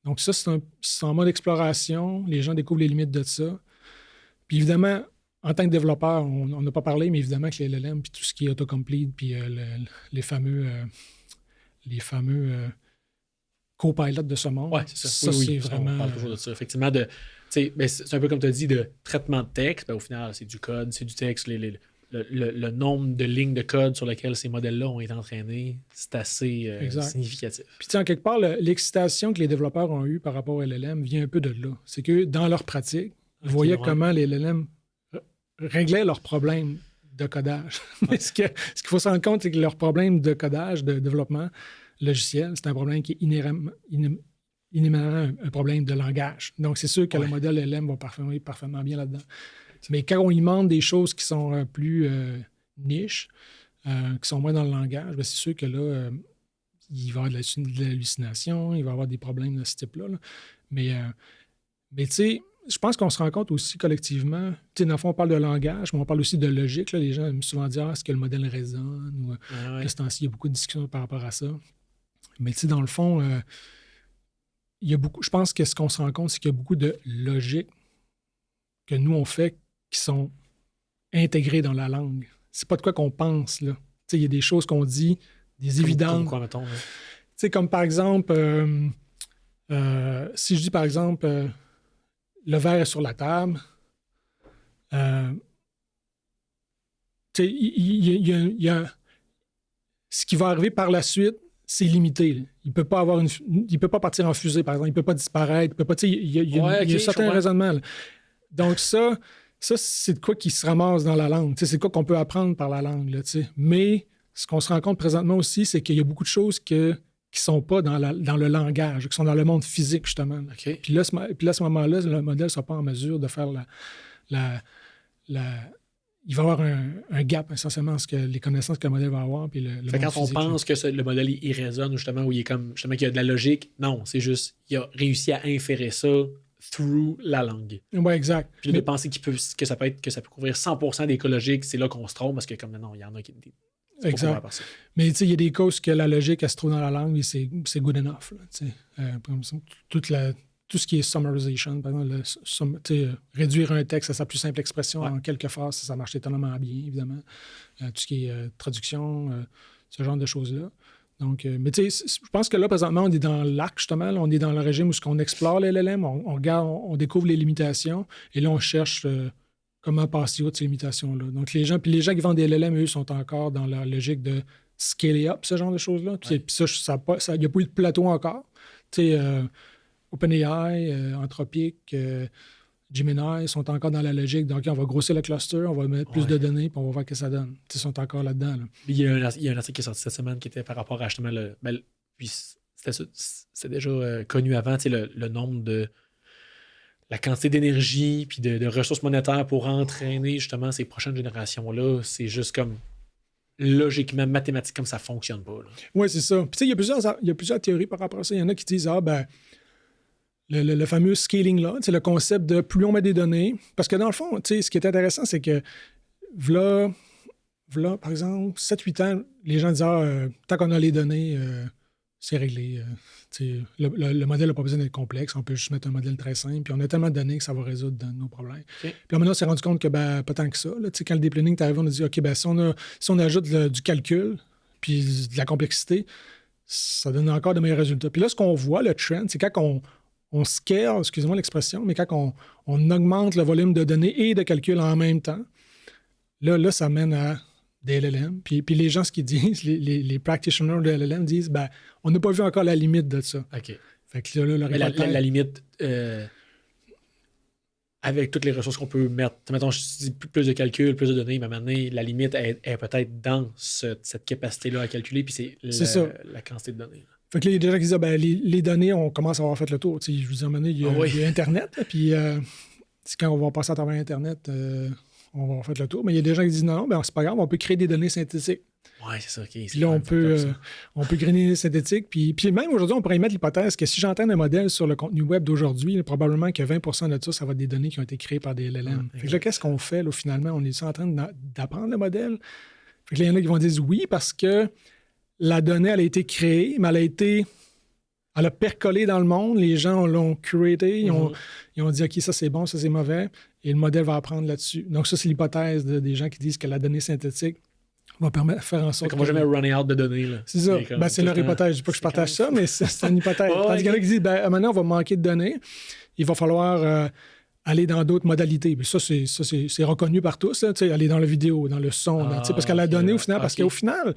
Donc ça, c'est en mode exploration. Les gens découvrent les limites de ça. Puis évidemment, en tant que développeur, on n'a pas parlé, mais évidemment que les LLM, puis tout ce qui est autocomplete, puis les fameux copilotes de ce monde. Oui, c'est ça. Ça, c'est vraiment... On parle toujours de ça. Effectivement, c'est un peu comme tu as dit, de traitement de texte. Au final, c'est du code, c'est du texte. Le nombre de lignes de code sur lesquelles ces modèles-là ont été entraînés, c'est assez significatif. Puis, en quelque part, l'excitation que les développeurs ont eue par rapport au LLM vient un peu de là. C'est que dans leur pratique, ils voyaient comment les LLM réglaient leurs problèmes de codage. Mais ce qu'il faut se rendre compte, c'est que leur problème de codage, de développement logiciel, c'est un problème qui est inhéremment un problème de langage. Donc, c'est sûr que le modèle LLM va parfaitement bien là-dedans. Mais quand on lui demande des choses qui sont plus niches, qui sont moins dans le langage, ben, c'est sûr que là, il va y avoir de l'hallucination, il va y avoir des problèmes de ce type-là. Là. Mais tu sais, je pense qu'on se rend compte aussi collectivement, tu sais, dans le fond, on parle de langage, mais on parle aussi de logique. Là. Les gens aiment souvent dire est-ce que le modèle résonne ou que ce temps-ci, il y a beaucoup de discussions par rapport à ça. Mais tu sais, dans le fond, il y a beaucoup. Je pense que ce qu'on se rend compte, c'est qu'il y a beaucoup de logique que nous, on fait qui sont intégrées dans la langue. C'est pas de quoi qu'on pense, là. Tu sais, il y a des choses qu'on dit, des évidences. Comme quoi, mettons? Tu sais, comme par exemple, si je dis par exemple, le verre est sur la table, tu sais, il y a ce qui va arriver par la suite, c'est limité. Là. Il peut pas partir en fusée, par exemple. Il peut pas disparaître. Il peut pas, tu sais, il y a un certain raisonnement. Là. Donc ça, c'est de quoi qui se ramasse dans la langue. Tu sais, c'est de quoi qu'on peut apprendre par la langue. Là, tu sais. Mais ce qu'on se rend compte présentement aussi, c'est qu'il y a beaucoup de choses qui ne sont pas dans le langage, qui sont dans le monde physique, justement. Okay. Puis là, à ce moment-là, le modèle ne sera pas en mesure de faire il va y avoir un gap, essentiellement, entre les connaissances que le modèle va avoir. Puis le fait monde quand on pense que le modèle, il résonne, justement, où il est comme, justement, qu'il y a de la logique, non, c'est juste, il a réussi à inférer ça through la langue. Oui, exact. Puis de penser que ça peut couvrir 100% des cas logiques, c'est là qu'on se trompe, parce que comme non, il y en a qui... Exact. Mais tu sais, il y a des causes que la logique, elle se trouve dans la langue et c'est good enough. Là, tout ce qui est summarization, par exemple, réduire un texte à sa plus simple expression en quelques phrases, ça marche étonnamment bien, évidemment. Tout ce qui est traduction, ce genre de choses-là. Donc, mais tu sais, je pense que là, présentement, on est dans l'arc, justement. Là, on est dans le régime où on explore les LLM, on regarde, on découvre les limitations, et là, on cherche comment passer outre ces limitations-là. Donc, les gens qui vendent des LLM, eux, sont encore dans la logique de scaler up, ce genre de choses-là. Puis ça, il n'y a pas eu de plateau encore. Tu sais, OpenAI, Anthropic, Gemini sont encore dans la logique. Donc, on va grossir le cluster, on va mettre plus de données, puis on va voir ce que ça donne. Ils sont encore là-dedans. Là. Il y a un article qui est sorti cette semaine qui était par rapport à justement puis c'était déjà connu avant, le nombre de la quantité d'énergie puis de ressources monétaires pour entraîner justement ces prochaines générations-là. C'est juste comme logiquement, mathématiquement, ça fonctionne pas. Oui, c'est ça. Puis tu sais, il y a plusieurs théories par rapport à ça. Il y en a qui disent le fameux scaling là, le concept de plus on met des données. Parce que dans le fond, ce qui est intéressant, c'est que v'là, par exemple, 7-8 ans, les gens disaient tant qu'on a les données, c'est réglé. Le modèle n'a pas besoin d'être complexe, on peut juste mettre un modèle très simple, puis on a tellement de données que ça va résoudre nos problèmes. Okay. Puis maintenant, on s'est rendu compte que pas tant que ça. Là, quand le deep learning est arrivé, on a dit OK, si on ajoute du calcul puis de la complexité, ça donne encore de meilleurs résultats. Puis là, ce qu'on voit, le trend, c'est quand on scale, excusez-moi l'expression, mais quand on augmente le volume de données et de calcul en même temps, là ça mène à des LLM. Puis les gens, ce qu'ils disent, les practitioners de LLM disent, on n'a pas vu encore la limite de ça. OK. Fait que là, la limite, avec toutes les ressources qu'on peut mettre, mettons, je dis plus de calcul, plus de données, mais maintenant, la limite est peut-être dans cette capacité-là à calculer, puis c'est la quantité de données. Fait que là, il y a des gens qui disent, les données, on commence à avoir fait le tour. Je vous dis, à un moment donné, il y a Internet, puis quand on va passer à travers Internet, on va avoir fait le tour. Mais il y a des gens qui disent, non, c'est pas grave, on peut créer des données synthétiques. Oui, c'est ça. Okay, puis là, on peut créer des données synthétiques. Puis même aujourd'hui, on pourrait émettre l'hypothèse que si j'entraîne un modèle sur le contenu web d'aujourd'hui, probablement que 20% de ça va être des données qui ont été créées par des LLM. Fait que là, qu'est-ce qu'on fait, là, finalement? On est en train d'apprendre le modèle? Fait que là, il y en a qui vont dire oui, parce que la donnée, elle a été créée, mais elle a percolé dans le monde. Les gens l'ont curaté. Ils ont dit, OK, ça, c'est bon, ça, c'est mauvais. Et le modèle va apprendre là-dessus. Donc, ça, c'est l'hypothèse des gens qui disent que la donnée synthétique va faire en sorte qu'on va jamais runner out de données. Là. C'est ça. C'est leur hypothèse. Je ne dis pas que je partage ça, mais c'est une hypothèse. Tandis qu'il y en a qui disent, maintenant, on va manquer de données. Il va falloir aller dans d'autres modalités. Puis ça, c'est reconnu par tous. Là, aller dans la vidéo, dans le son. Parce qu'à la donnée, au final, parce qu'au final...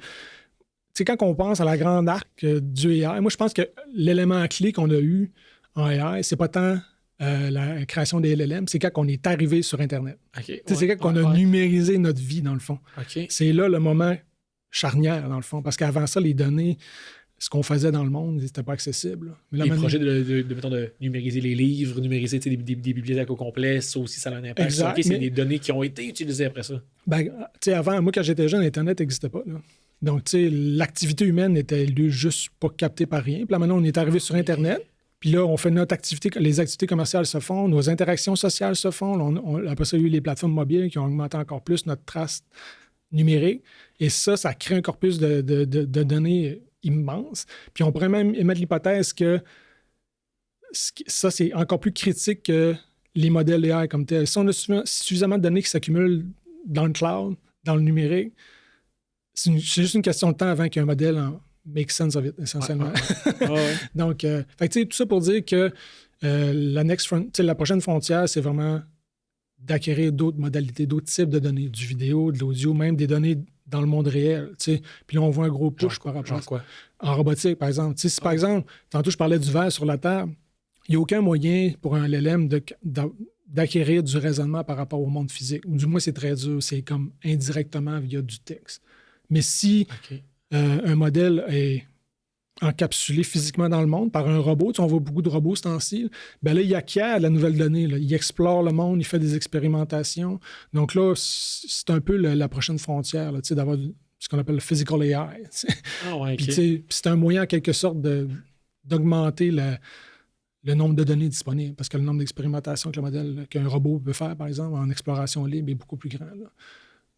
quand on pense à la grande arc du AI, moi, je pense que l'élément clé qu'on a eu en AI, c'est pas tant la création des LLM, c'est quand on est arrivé sur Internet. Okay. C'est quand on a numérisé notre vie, dans le fond. Okay. C'est là le moment charnière, dans le fond, parce qu'avant ça, les données, ce qu'on faisait dans le monde n'était pas accessible. Là. Mais là, les projets mettons, de numériser les livres, numériser des bibliothèques au complet, ça aussi, ça a un impact. Exact, c'est des données qui ont été utilisées après ça. Avant, moi, quand j'étais jeune, Internet n'existait pas. Là. Donc, l'activité humaine n'était juste pas captée par rien. Puis là, maintenant, on est arrivé sur Internet. Puis là, on fait notre activité, les activités commerciales se font, nos interactions sociales se font. Après ça, il y a eu les plateformes mobiles qui ont augmenté encore plus notre trace numérique. Et ça crée un corpus de données immense. Puis on pourrait même émettre l'hypothèse que ça, c'est encore plus critique que les modèles AI comme tels. Si on a suffisamment de données qui s'accumulent dans le cloud, dans le numérique, c'est juste une question de temps avant qu'un modèle make sense of it, essentiellement. Ouais. Donc, tout ça pour dire que la prochaine frontière, c'est vraiment d'acquérir d'autres modalités, d'autres types de données, du vidéo, de l'audio, même des données dans le monde réel. T'sais. Puis là, on voit un gros push par rapport à quoi? En robotique, par exemple. Si par exemple, tantôt je parlais du verre sur la Terre, il n'y a aucun moyen pour un LLM d'acquérir du raisonnement par rapport au monde physique. Ou du moins, c'est très dur. C'est comme indirectement via du texte. Mais si un modèle est encapsulé physiquement dans le monde par un robot, on voit beaucoup de robots ce temps-ci, ben là, il acquiert la nouvelle donnée. Là. Il explore le monde, il fait des expérimentations. Donc là, c'est un peu la prochaine frontière, là, d'avoir ce qu'on appelle le physical AI. Puis c'est un moyen, en quelque sorte, d'augmenter le nombre de données disponibles, parce que le nombre d'expérimentations qu'un robot peut faire, par exemple, en exploration libre est beaucoup plus grand. Là.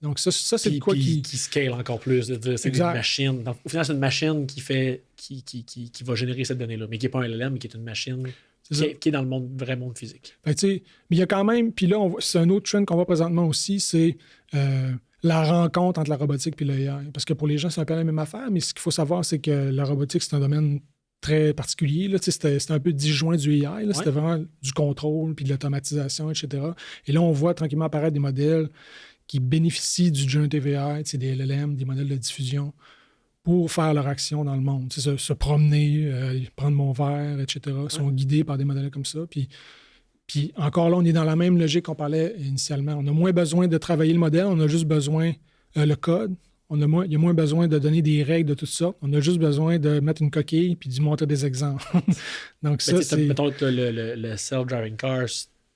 Donc, ça c'est de quoi qui scale encore plus. C'est une machine. Donc, au final, c'est une machine qui va générer cette donnée-là, mais qui n'est pas un LLM, mais qui est une machine qui est dans le vrai monde physique. Mais il y a quand même, puis là, c'est un autre trend qu'on voit présentement aussi, c'est la rencontre entre la robotique et l'AI. Parce que pour les gens, c'est un peu la même affaire, mais ce qu'il faut savoir, c'est que la robotique, c'est un domaine très particulier. Là, c'était un peu disjoint du AI. C'était vraiment du contrôle, puis de l'automatisation, etc. Et là, on voit tranquillement apparaître des modèles qui bénéficient du generative AI, des LLM, des modèles de diffusion, pour faire leur action dans le monde. Se promener, prendre mon verre, etc. Ils sont guidés par des modèles comme ça. Puis encore là, on est dans la même logique qu'on parlait initialement. On a moins besoin de travailler le modèle, on a juste besoin le code. Il y a moins besoin de donner des règles de toutes sortes. On a juste besoin de mettre une coquille puis d'y montrer des exemples. Donc ça, c'est... Mettons le self-driving car,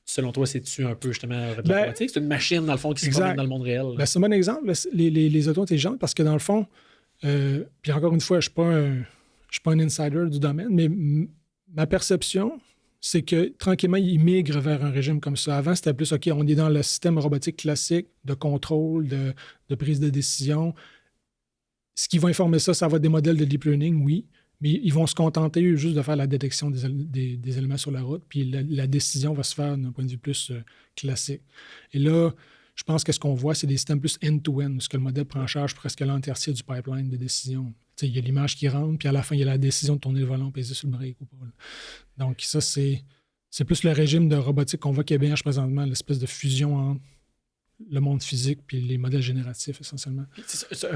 selon toi, c'est-tu un peu justement robotique? C'est une machine, dans le fond, qui se promène dans le monde réel. C'est un bon exemple, les autos intelligentes, parce que dans le fond, puis encore une fois, je ne suis pas un insider du domaine, mais ma perception, c'est que tranquillement, ils migrent vers un régime comme ça. Avant, c'était plus, OK, on est dans le système robotique classique de contrôle, de prise de décision. Ce qui va informer ça va être des modèles de deep learning, oui, mais ils vont se contenter, eux, juste de faire la détection des éléments sur la route, puis la décision va se faire d'un point de vue plus classique. Et là, je pense que ce qu'on voit, c'est des systèmes plus end-to-end, parce que le modèle prend en charge presque l'entièreté du pipeline de décision. Il y a l'image qui rentre, puis à la fin, il y a la décision de tourner le volant, peser sur le break ou pas. Là. Donc ça, c'est plus le régime de robotique qu'on voit qui émerge présentement, l'espèce de fusion entre le monde physique puis les modèles génératifs, essentiellement. C'est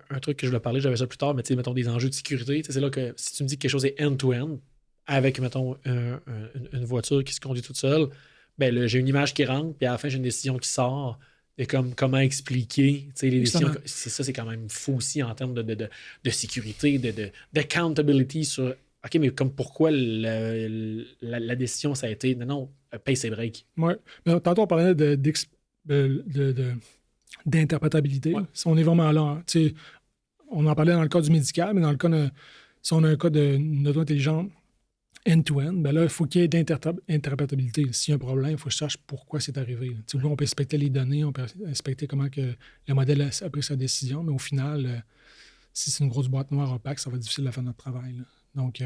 un truc que je voulais parler, j'avais ça plus tard, mais mettons des enjeux de sécurité. C'est là que si tu me dis que quelque chose est end-to-end, avec, mettons, une voiture qui se conduit toute seule, ben j'ai une image qui rentre, puis à la fin, j'ai une décision qui sort. Et comment expliquer les décisions. C'est quand même fou aussi en termes de sécurité, d'accountability sur OK, mais comme pourquoi la décision, ça a été non, paye ses breaks. Oui. Tantôt, on parlait d'interprétabilité. Ouais. Si on est vraiment là, on en parlait dans le cas du médical, mais dans le cas si on a un cas d'une auto intelligente end-to-end, ben là, il faut qu'il y ait d'interprétabilité. S'il y a un problème, il faut que je sache pourquoi c'est arrivé. Là, on peut inspecter les données, on peut inspecter comment que le modèle a pris sa décision, mais au final, si c'est une grosse boîte noire opaque, ça va être difficile de faire notre travail. Là. Donc,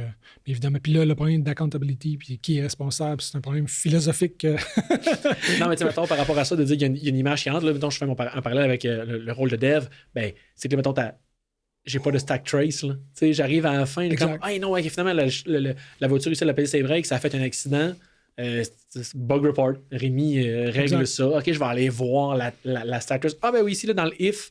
évidemment. Puis là, le problème d'accountability, puis qui est responsable, c'est un problème philosophique. Non, mais mettons, par rapport à ça, de dire qu'il y a une image qui rentre, là, mettons, je fais un parallèle avec le rôle de dev, ben, c'est que, mettons, j'ai pas de stack trace. Là. J'arrive à la fin, comme, non, finalement, la voiture ici, elle a payé ses breaks, ça a fait un accident. Bug report. Rémi règle ça. OK, je vais aller voir la stack trace. Ah, ben oui, ici, là, dans le if,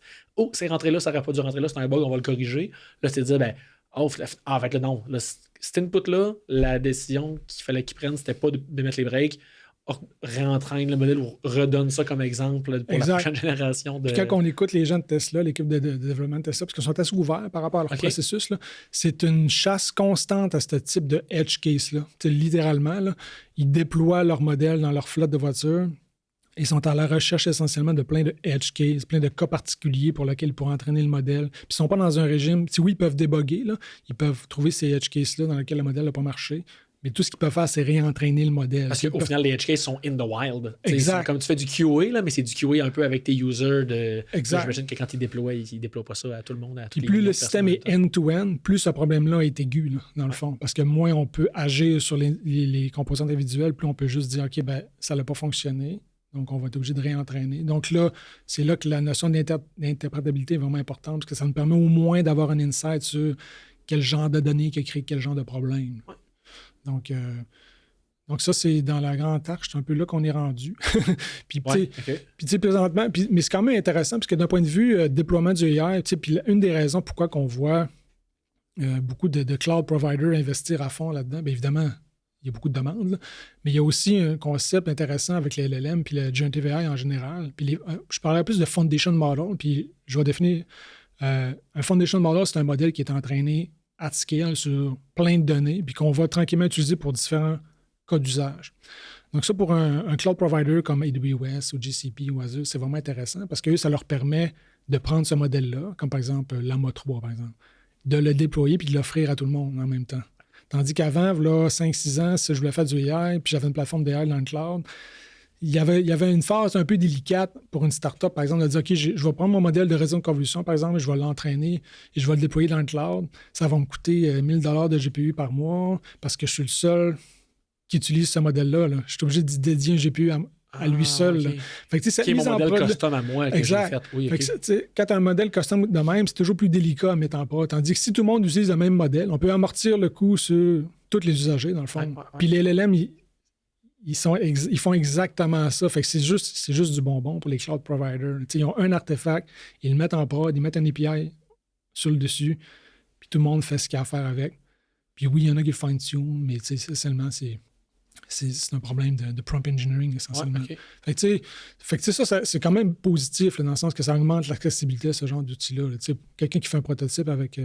c'est rentré là, ça n'aurait pas dû rentrer là, c'est un bug, on va le corriger. Là, c'est de dire, ben, en fait, là, non. Là, cet input-là, la décision qu'il fallait qu'il prenne, c'était pas de mettre les breaks. réentraîne le modèle ou redonne ça comme exemple pour la prochaine génération. Puis quand on écoute les gens de Tesla, l'équipe de développement de Tesla, parce qu'ils sont assez ouverts par rapport à leur processus, là, c'est une chasse constante à ce type de edge case-là. Littéralement, là, ils déploient leur modèle dans leur flotte de voitures. Ils sont à la recherche essentiellement de plein de edge cases, plein de cas particuliers pour lesquels ils pourraient entraîner le modèle. Puis ils ne sont pas dans un régime... Oui, ils peuvent débugger, là, ils peuvent trouver ces edge cases-là dans lesquels le modèle n'a pas marché, mais tout ce qu'ils peuvent faire, c'est réentraîner le modèle. Parce qu'au final, les edge cases sont in the wild. Exact. Comme tu fais du QA, là, mais c'est du QA un peu avec tes users. Exact. J'imagine que quand ils ne déploient pas ça à tout le monde. Puis plus le système est end-to-end, plus ce problème-là est aigu, là, dans le fond. Parce que moins on peut agir sur les composantes individuelles, plus on peut juste dire, OK, ben ça n'a pas fonctionné. Donc, on va être obligé de réentraîner. Donc là, c'est là que la notion d'interprétabilité est vraiment importante, parce que ça nous permet au moins d'avoir un insight sur quel genre de données qui a créé quel genre de problème. Ouais. Donc, ça, c'est dans la grande arche. C'est un peu là qu'on est rendu. Puis, tu sais, présentement, mais c'est quand même intéressant, parce que d'un point de vue déploiement du AI, puis une des raisons pourquoi qu'on voit beaucoup de cloud providers investir à fond là-dedans, bien évidemment, il y a beaucoup de demandes, là. Mais il y a aussi un concept intéressant avec les LLM puis le Generative AI en général. Puis je parlerai plus de Foundation Model, puis je vais définir un Foundation Model, c'est un modèle qui est entraîné at scale sur plein de données, puis qu'on va tranquillement utiliser pour différents cas d'usage. Donc ça, pour un cloud provider comme AWS ou GCP ou Azure, c'est vraiment intéressant parce que ça leur permet de prendre ce modèle-là, comme par exemple Llama 3, par exemple, de le déployer puis de l'offrir à tout le monde en même temps. Tandis qu'avant, là, 5-6 ans, si je voulais faire du AI, puis j'avais une plateforme d'AI dans le cloud, il y avait une phase un peu délicate pour une startup, par exemple, de dire, OK, je vais prendre mon modèle de réseau de convolution, par exemple, je vais l'entraîner et je vais le déployer dans le cloud. Ça va me coûter $1,000 de GPU par mois parce que je suis le seul qui utilise ce modèle-là. Là. Je suis obligé de dédier un GPU à lui seul. Okay. Fait que, c'est mon modèle custom à moi que j'ai fait. Oui, okay. Quand tu as un modèle custom de même, c'est toujours plus délicat à mettre en place. Tandis que si tout le monde utilise le même modèle, on peut amortir le coût sur tous les usagers, dans le fond. Ouais. Puis les LLM, ils font exactement ça. Fait que c'est juste du bonbon pour les cloud providers. T'sais, ils ont un artefact, ils le mettent en prod, ils mettent un API sur le dessus, puis tout le monde fait ce qu'il y a à faire avec. Puis oui, il y en a qui le fine-tune, mais essentiellement, c'est un problème de prompt engineering, essentiellement. Ouais, okay. Fait que ça, c'est quand même positif, là, dans le sens que ça augmente l'accessibilité à ce genre d'outils-là. Quelqu'un qui fait un prototype avec...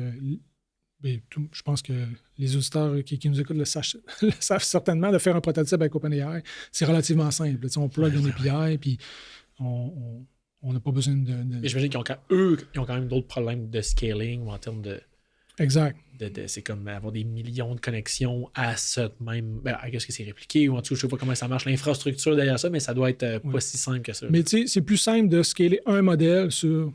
je pense que les auditeurs qui nous écoutent le savent certainement, de faire un prototype avec OpenAI, c'est relativement simple. On plug un API, puis on n'a pas besoin de... Mais j'imagine qu'ils ont quand même d'autres problèmes de scaling ou en termes de... Exact. C'est comme avoir des millions de connexions à ce même... qu'est-ce que c'est répliqué? Ou en tout cas, je ne sais pas comment ça marche, l'infrastructure derrière ça, mais ça doit être pas si simple que ça. Mais tu sais, c'est plus simple de scaler un modèle sur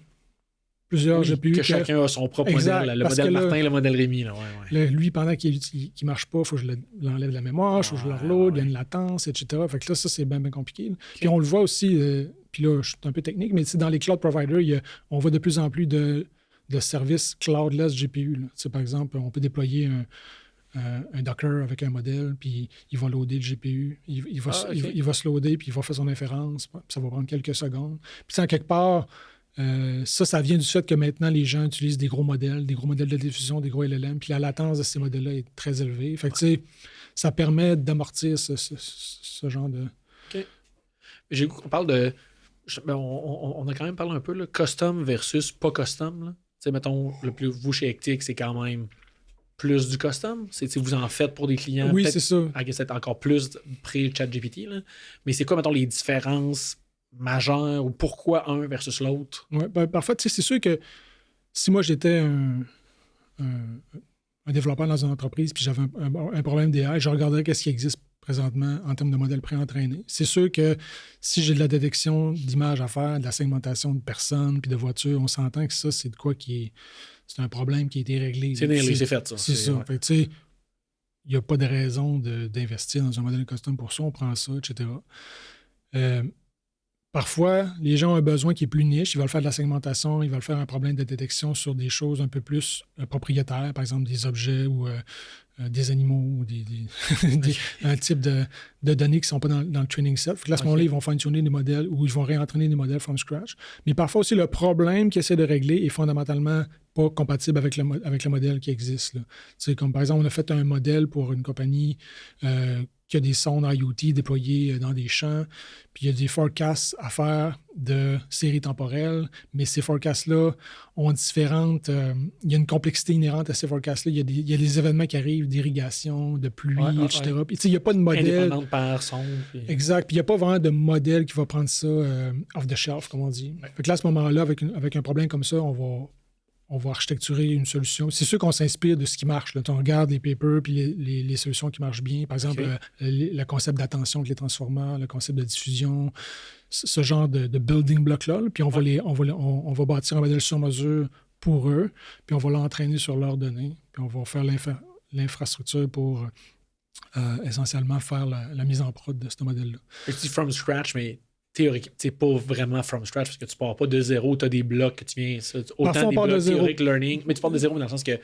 plusieurs GPU. Que chacun a son propre modèle. Le modèle Martin, le modèle Rémi. Là, lui, pendant qu'il ne marche pas, il faut que je l'enlève de la mémoire, il faut que je le reload, il y a une latence, etc. Fait que là, ça, c'est bien compliqué. Okay. Puis on le voit aussi, puis là, je suis un peu technique, mais dans les cloud providers, on voit de plus en plus de services cloudless GPU. Par exemple, on peut déployer un Docker avec un modèle, puis il va loader le GPU, il va se loader, puis il va faire son inférence, puis ça va prendre quelques secondes. Puis en quelque part, ça vient du fait que maintenant, les gens utilisent des gros modèles de diffusion, des gros LLM, puis la latence de ces modèles-là est très élevée. Fait que, ça permet d'amortir ce genre de... OK. J'ai goût qu'on parle de... On a quand même parlé un peu, là, custom versus pas custom, là. Mettons, vous chez Hectic, c'est quand même plus du custom. Vous en faites pour des clients. Oui, c'est ça. C'est encore plus pré-ChatGPT. Mais c'est quoi, mettons, les différences majeures ou pourquoi un versus l'autre? Oui, parfois, c'est sûr que si moi j'étais un développeur dans une entreprise puis j'avais un problème d'AI, je regarderais qu'est-ce qui existe présentement en termes de modèles pré-entraînés. C'est sûr que si j'ai de la détection d'images à faire, de la segmentation de personnes puis de voitures, on s'entend que ça, c'est de quoi c'est un problème qui a été réglé. C'est fait, ça. C'est ça. Fait que, il n'y a pas de raison d'investir dans un modèle custom pour ça. On prend ça, etc. Parfois, les gens ont un besoin qui est plus niche. Ils veulent faire de la segmentation, ils veulent faire un problème de détection sur des choses un peu plus propriétaires, par exemple des objets ou des animaux ou un type de données qui ne sont pas dans le training set. Fait que là, à ce moment-là, ils vont fine-tuner des modèles ou ils vont réentraîner des modèles from scratch. Mais parfois aussi, le problème qu'ils essaient de régler est fondamentalement pas compatible avec le modèle qui existe. Là. Comme par exemple, on a fait un modèle pour une compagnie qu'il y a des sondes IoT déployées dans des champs, puis il y a des forecasts à faire de séries temporelles, mais ces forecasts-là ont différentes... il y a une complexité inhérente à ces forecasts-là. Il y a des événements qui arrivent, d'irrigation, de pluie, etc. Puis, il n'y a pas de modèle... Indépendante par sonde. Puis... Exact. Puis il n'y a pas vraiment de modèle qui va prendre ça off the shelf, comme on dit. Ouais. Fait que là, à ce moment-là, avec un problème comme ça, on va architecturer une solution. C'est sûr qu'on s'inspire de ce qui marche. Là. On regarde les papers puis les solutions qui marchent bien. Par exemple, le concept d'attention avec les transformers, le concept de diffusion, ce genre de building block-là. Puis on va bâtir un modèle sur mesure pour eux, puis on va l'entraîner sur leurs données, puis on va faire l'infrastructure pour essentiellement faire la mise en prod de ce modèle-là. Tu dis from scratch, mais théorique, c'est pas vraiment from scratch parce que tu pars pas de zéro, tu as des blocs que tu viens. Autant Parfois, des part blocs de zéro. théoriques, learning, mais tu pars de zéro dans le sens que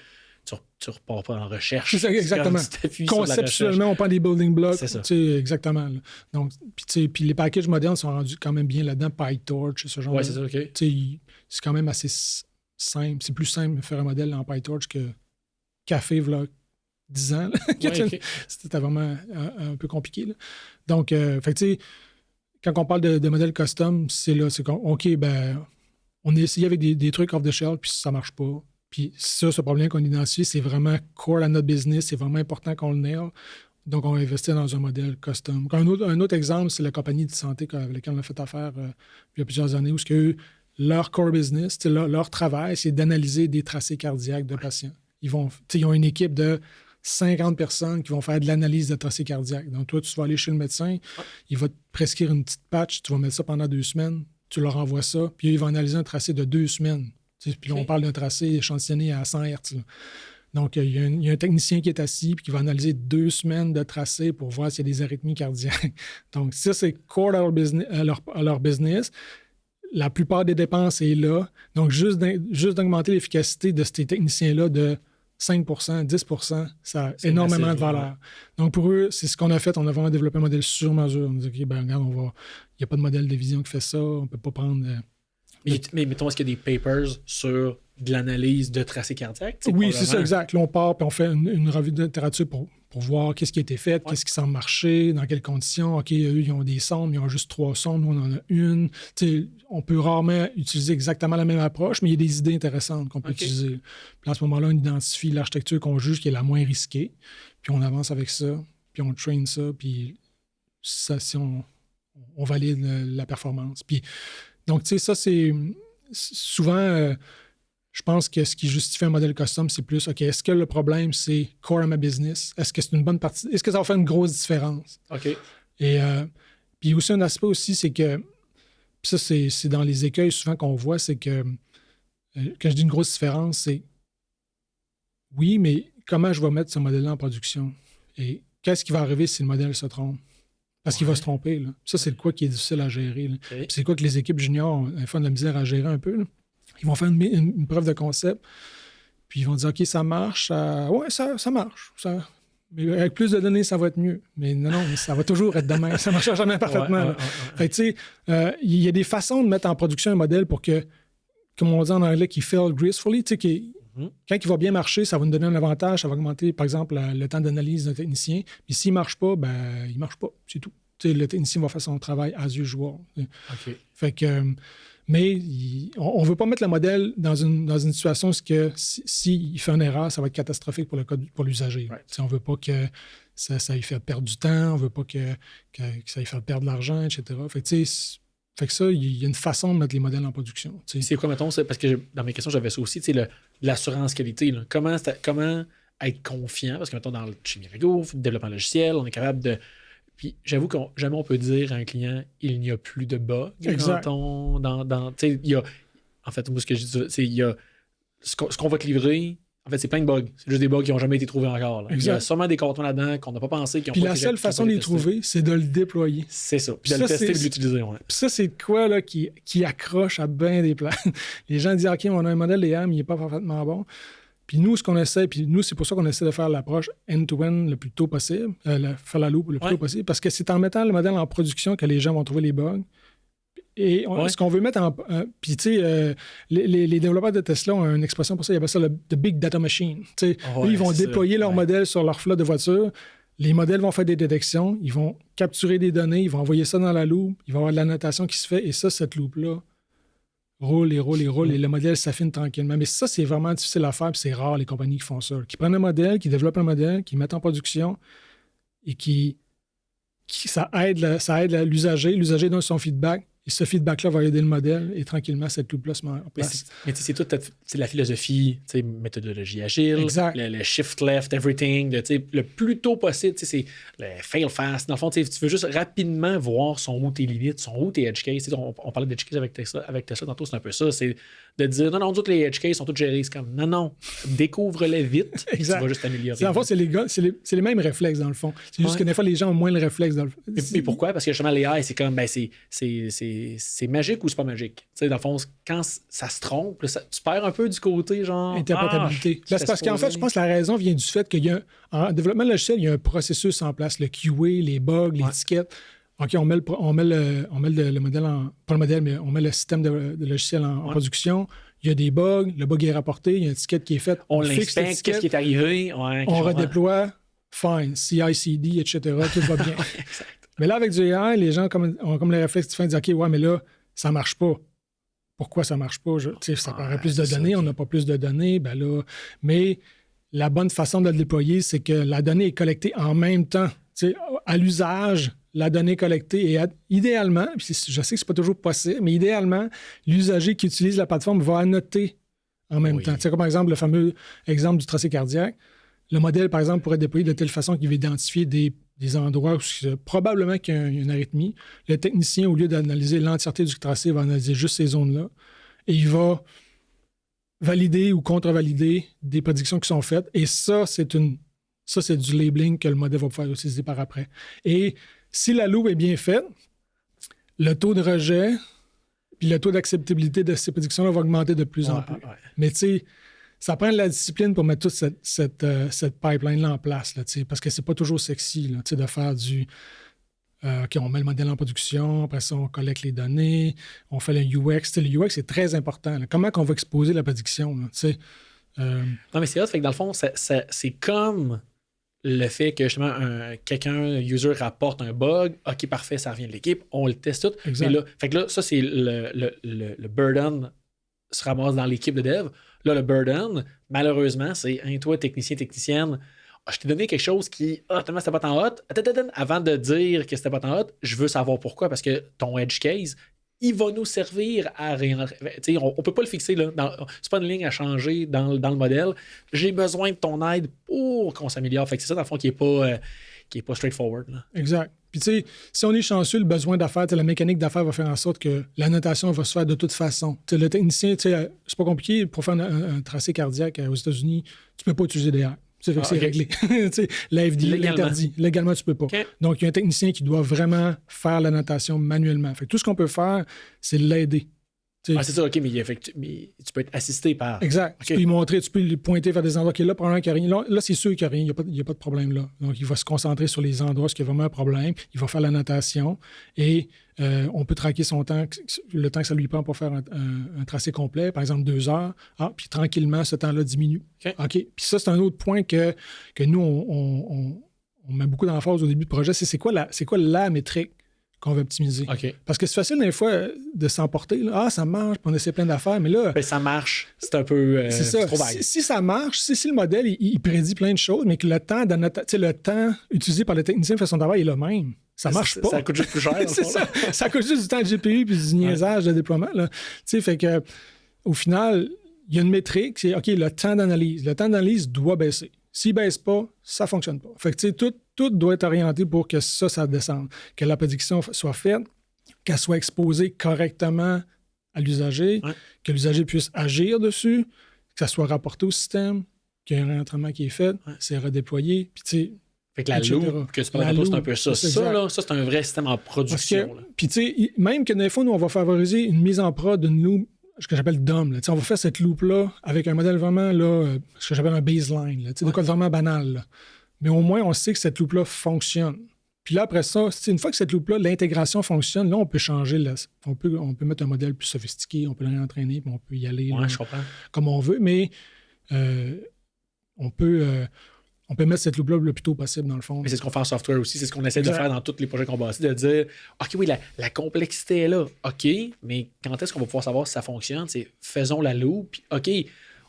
tu repars pas en recherche. C'est ça, exactement. Conceptuellement, on prend des building blocks. C'est ça. Exactement. Là. Donc, puis les packages modernes sont rendus quand même bien là-dedans. PyTorch, ce genre Ouais, c'est ça, OK. C'est quand même assez simple. C'est plus simple de faire un modèle en PyTorch que Café, voilà 10 ans. Ouais, okay. C'était vraiment un peu compliqué. Là. Donc, fait tu sais, quand on parle de modèles custom, c'est là, c'est OK, ben, on a essayé avec des trucs off the shelf, puis ça marche pas. Puis ça, ce problème qu'on identifie, c'est vraiment core à notre business, c'est vraiment important qu'on le nail. Donc, on va investir dans un modèle custom. Un autre exemple, c'est la compagnie de santé avec laquelle on a fait affaire il y a plusieurs années, où leur core business, leur travail, c'est d'analyser des tracés cardiaques de patients. Ils ont une équipe de 50 personnes qui vont faire de l'analyse de tracés cardiaques. Donc, toi, tu vas aller chez le médecin, il va te prescrire une petite patch, tu vas mettre ça pendant 2 semaines, tu leur envoies ça, puis ils vont analyser un tracé de 2 semaines. Puis là, on parle d'un tracé échantillonné à 100 Hz. Là. Donc, il y a un technicien qui est assis puis qui va analyser 2 semaines de tracé pour voir s'il y a des arythmies cardiaques. Donc, ça, c'est core à leur business. La plupart des dépenses est là. Donc, juste d'augmenter l'efficacité de ces techniciens-là de 5 10 ça a énormément de valeur. Donc, pour eux, c'est ce qu'on a fait. On a vraiment développé un modèle sur mesure. On dit, OK, ben regarde, il n'y a pas de modèle de vision qui fait ça. On ne peut pas prendre... Mais mettons, est-ce qu'il y a des papers sur de l'analyse de tracés cardiaques? Oui, c'est ça, exact. Là, on part et on fait une revue de littérature pour voir qu'est-ce qui a été fait, qu'est-ce qui semble marcher, dans quelles conditions. OK, eux, ils ont des sondes, mais ils ont juste 3 sondes, nous, on en a une. T'sais, on peut rarement utiliser exactement la même approche, mais il y a des idées intéressantes qu'on peut utiliser. Puis à ce moment-là, on identifie l'architecture qu'on juge qui est la moins risquée, puis on avance avec ça, puis on train ça, puis ça, si on valide la performance. Puis, donc, tu sais, ça, c'est souvent... je pense que ce qui justifie un modèle custom, c'est plus, OK, est-ce que le problème, c'est core à ma business? Est-ce que c'est une bonne partie? Est-ce que ça va faire une grosse différence? OK. Et puis aussi, un aspect aussi, c'est que, ça, c'est dans les écueils souvent qu'on voit, c'est que, quand je dis une grosse différence, c'est, oui, mais comment je vais mettre ce modèle-là en production? Et qu'est-ce qui va arriver si le modèle se trompe? Parce qu'il va se tromper. Là. Ça, c'est le quoi qui est difficile à gérer. Okay. C'est quoi que les équipes juniors ont de la misère à gérer un peu. Là. Ils vont faire une preuve de concept, puis ils vont dire, OK, ça marche. Ouais, ça marche. Mais avec plus de données, ça va être mieux. Mais non, ça va toujours être de même. Ça ne marchera jamais parfaitement. Fait que, tu sais, il y a des façons de mettre en production un modèle pour que, comme on dit en anglais, qu'il fail gracefully, tu sais, quand il va bien marcher, ça va nous donner un avantage, ça va augmenter, par exemple, le temps d'analyse d'un technicien. Puis s'il ne marche pas, ben il ne marche pas. C'est tout. Tu sais, le technicien va faire son travail as usual. OK. Fait que... Mais on ne veut pas mettre le modèle dans une situation où s'il fait une erreur, ça va être catastrophique pour l'usager. Right. On ne veut pas que ça lui fait perdre du temps, on ne veut pas que ça lui fait perdre de l'argent, etc. Fait que ça, il y a une façon de mettre les modèles en production. T'sais. C'est quoi, mettons, parce que dans mes questions, j'avais ça aussi, l'assurance qualité. Là. Comment être confiant? Parce que, mettons, chez Mirego, développement logiciel, on est capable de... Puis j'avoue que jamais on peut dire à un client il n'y a plus de bugs exact. Il y a, en fait, moi, ce que je dis, c'est il y a ce qu'on va te livrer, en fait, c'est plein de bugs. C'est juste des bugs qui n'ont jamais été trouvés encore. Là. Il y a sûrement des comportements là-dedans qu'on n'a pas pensé. Puis la seule façon de les trouver, c'est de le déployer. C'est ça. Puis de le tester et de l'utiliser. Ouais. Puis ça, c'est quoi là, qui accroche à bien des plans. Les gens disent OK, on a un modèle DM, il n'est pas parfaitement bon. Puis nous, ce qu'on essaie, c'est pour ça qu'on essaie de faire l'approche end-to-end le plus tôt possible, faire la loupe le plus tôt possible, parce que c'est en mettant le modèle en production que les gens vont trouver les bugs. Et ce qu'on veut mettre en... puis, tu sais, les développeurs de Tesla ont une expression pour ça, ils appellent ça le Big Data Machine. Tu sais, ils vont déployer leur modèle sur leur flotte de voitures. Les modèles vont faire des détections, ils vont capturer des données, ils vont envoyer ça dans la loupe, il va y avoir de l'annotation qui se fait, et ça, cette loupe-là roule et roule et roule, et le modèle s'affine tranquillement. Mais ça, c'est vraiment difficile à faire, puis c'est rare, les compagnies qui font ça. Qui prennent un modèle, qui développent un modèle, qui mettent en production, et ça aide l'usager. L'usager donne son feedback, et ce feedback-là va aider le modèle, et tranquillement, cette loupe-là se met en place. Mais c'est toute la philosophie, méthodologie agile, le shift left, everything, le plus tôt possible, c'est le fail fast. Dans le fond, tu veux juste rapidement voir sont où tes limites, sont où tes edge cases. On parlait d'edge cases avec Tesla tantôt, c'est un peu ça. C'est de dire non, toutes les edge cases sont toutes gérées. C'est comme non, découvre-les vite, tu vas juste améliorer. Dans le fond, c'est les mêmes réflexes, dans le fond. C'est juste que des fois, les gens ont moins le réflexe. Mais pourquoi? Parce que justement, l'AI, c'est comme, c'est magique ou c'est pas magique? Dans le fond, quand ça se trompe, là, tu perds un peu du côté genre. Interprétabilité. Là, c'est parce qu'en fait, je pense que la raison vient du fait qu'il y a en développement logiciel, il y a un processus en place, le QA, les bugs, les étiquettes. OK, on met le modèle pas le modèle, mais on met le système de logiciel en production. Il y a des bugs, le bug est rapporté, il y a une étiquette qui est faite. On l'inspecte, qu'est-ce qui est arrivé? On redéploie, fine, CI/CD, etc., tout va bien. Mais là, avec du AI, les gens ont comme le réflexe de dire OK, ouais, mais là, ça marche pas. Pourquoi ça marche pas? Ça paraît plus de données, on n'a pas plus de données. Ben là, mais la bonne façon de le déployer, c'est que la donnée est collectée en même temps. À l'usage, la donnée collectée et idéalement, je sais que c'est pas toujours possible, mais idéalement, l'usager qui utilise la plateforme va annoter en même temps. Comme par exemple, le fameux exemple du tracé cardiaque. Le modèle, par exemple, pourrait être déployé de telle façon qu'il va identifier des endroits où probablement qu'il y a une arythmie. Le technicien, au lieu d'analyser l'entièreté du tracé, va analyser juste ces zones-là. Et il va valider ou contre-valider des prédictions qui sont faites. Et ça, c'est du labeling que le modèle va pouvoir utiliser par après. Et si la loupe est bien faite, le taux de rejet puis le taux d'acceptabilité de ces prédictions-là va augmenter de plus en plus. Mais tu sais, ça prend de la discipline pour mettre toute cette pipeline-là en place, là, parce que c'est pas toujours sexy là, de faire du... OK, on met le modèle en production, après ça, on collecte les données, on fait le UX. Le UX, c'est très important. Là. Comment on va exposer la prédiction? Là, Non, mais c'est vrai, fait que dans le fond, c'est comme le fait que justement un user rapporte un bug, OK, parfait, ça revient de l'équipe, on le teste tout. Exact. Mais là, fait que là, ça, c'est le burden se ramasse dans l'équipe de dev. Là, le burden, malheureusement, c'est toi, technicienne, je t'ai donné quelque chose qui, tellement c'était pas tant hot. Avant de dire que c'était pas tant hot, je veux savoir pourquoi, parce que ton edge case, il va nous servir à réentrer. On peut pas le fixer, là. C'est pas une ligne à changer dans le modèle. J'ai besoin de ton aide pour qu'on s'améliore. Fait que c'est ça, dans le fond, qui est pas straightforward. Là. Exact. Puis, tu sais, si on est chanceux, le besoin d'affaires, la mécanique d'affaires va faire en sorte que la notation va se faire de toute façon. T'sais, le technicien, c'est pas compliqué. Pour faire un tracé cardiaque aux États-Unis, tu peux pas utiliser des R. C'est réglé. La FDA l'interdit. Légalement, tu peux pas. Okay. Donc, il y a un technicien qui doit vraiment faire la notation manuellement. Fait que tout ce qu'on peut faire, c'est l'aider. C'est ça, OK, mais tu peux être assisté par... Exact. Okay. Tu peux lui montrer, tu peux lui pointer vers des endroits qui là, probablement qu'il n'y a rien. Là, c'est sûr qu'il n'y a rien, il n'y a pas de problème là. Donc, il va se concentrer sur les endroits où il y a vraiment un problème. Il va faire la notation et on peut traquer son temps, le temps que ça lui prend pour faire un tracé complet, par exemple 2 heures. Puis tranquillement, ce temps-là diminue. OK. Puis ça, c'est un autre point que nous, on met beaucoup d'emphase au début du projet. C'est quoi la métrique qu'on veut optimiser. Okay. Parce que c'est facile des fois de s'emporter. Ça marche, puis on essaie plein d'affaires, mais là... Ben, ça marche, c'est un peu c'est ça. Trop vague. Si ça marche, si le modèle, il prédit plein de choses, mais que le temps utilisé par le technicien pour faire son travail est le même, ça marche pas. Ça coûte juste plus cher. C'est ça. Ça coûte juste du temps de GPU puis du niaisage de déploiement. Là. Fait que, au final, il y a une métrique, c'est OK, le temps d'analyse. Le temps d'analyse doit baisser. S'il ne baisse pas, ça ne fonctionne pas. Fait que, tout doit être orienté pour que ça descende. Que la prédiction soit faite, qu'elle soit exposée correctement à l'usager, que l'usager puisse agir dessus, que ça soit rapporté au système, qu'il y ait un réentraînement qui est fait, c'est redéployé. Puis, tu sais, fait que la loupe que tu parlais tantôt, c'est un peu ça. Ça, c'est un vrai système en production. Puis, tu sais, même que des fois, nous, on va favoriser une mise en prod d'une loupe, ce que j'appelle DOM. Là. On va faire cette loupe-là avec un modèle vraiment, là, ce que j'appelle un baseline. Là, de quoi vraiment banal. Là. Mais au moins, on sait que cette loupe-là fonctionne. Puis là, après ça, une fois que cette loupe-là, l'intégration fonctionne, là, on peut changer. On peut mettre un modèle plus sophistiqué, on peut le réentraîner, puis on peut y aller là, je comprends. Comme on veut. Mais on peut on peut mettre cette loupe-là le plus tôt possible, dans le fond. Mais c'est ce qu'on fait en software aussi. C'est ce qu'on essaie de Exact. faire dans tous les projets qu'on bâtit, de dire OK, oui, la complexité est là. OK, mais quand est-ce qu'on va pouvoir savoir si ça fonctionne? C'est faisons la loupe. Puis OK,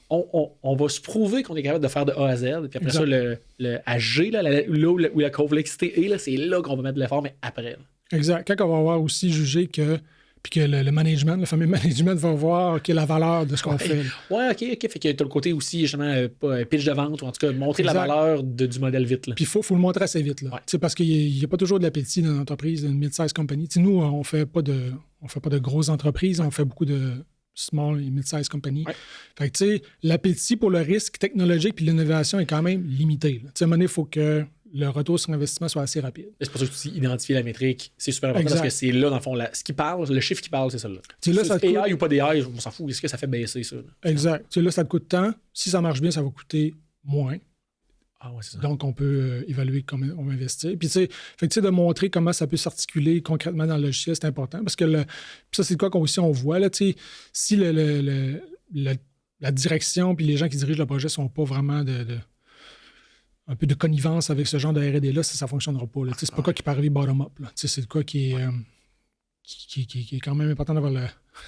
on va se prouver qu'on est capable de faire de A à Z. Puis après Exact. ça, le à G, là où la complexité est, là, c'est là qu'on va mettre de l'effort, mais après. Là. Exact. Quand on va avoir aussi jugé que le management, le fameux management va voir la valeur de ce qu'on fait. Ouais, OK. Fait que tu as le côté aussi, justement, pitch de vente, ou en tout cas, montrer Exact. la valeur du modèle vite. Là. Puis il faut le montrer assez vite. Là. Ouais. Parce qu'il n'y a pas toujours de l'appétit dans une entreprise, une mid-size company. T'sais, nous, on fait pas de grosses entreprises, on fait beaucoup de small et mid-size company. Ouais. Fait que, tu sais, l'appétit pour le risque technologique puis l'innovation est quand même limité. À un moment donné, il faut que le retour sur investissement soit assez rapide. C'est pour ça que tu dis identifier la métrique. C'est super important Exact. parce que c'est là, dans le fond, ce qui parle, le chiffre qui parle, c'est ça. Là. Là, ça te coûte... AI ou pas d'AI, on s'en fout. Est-ce que ça fait baisser ça? Là? Exact. Là, ça te coûte tant. Si ça marche bien, ça va coûter moins. Ah ouais, c'est ça. Donc, on peut évaluer comment on va investir. Puis, tu sais, de montrer comment ça peut s'articuler concrètement dans le logiciel, c'est important. Parce que ça, c'est quoi qu'on voit. Là, tu sais, si la direction puis les gens qui dirigent le projet ne sont pas vraiment un peu de connivence avec ce genre de R&D-là, ça ne fonctionnera pas. Là. C'est pas quoi qui peut arriver bottom-up. C'est quoi qui est quand même important d'avoir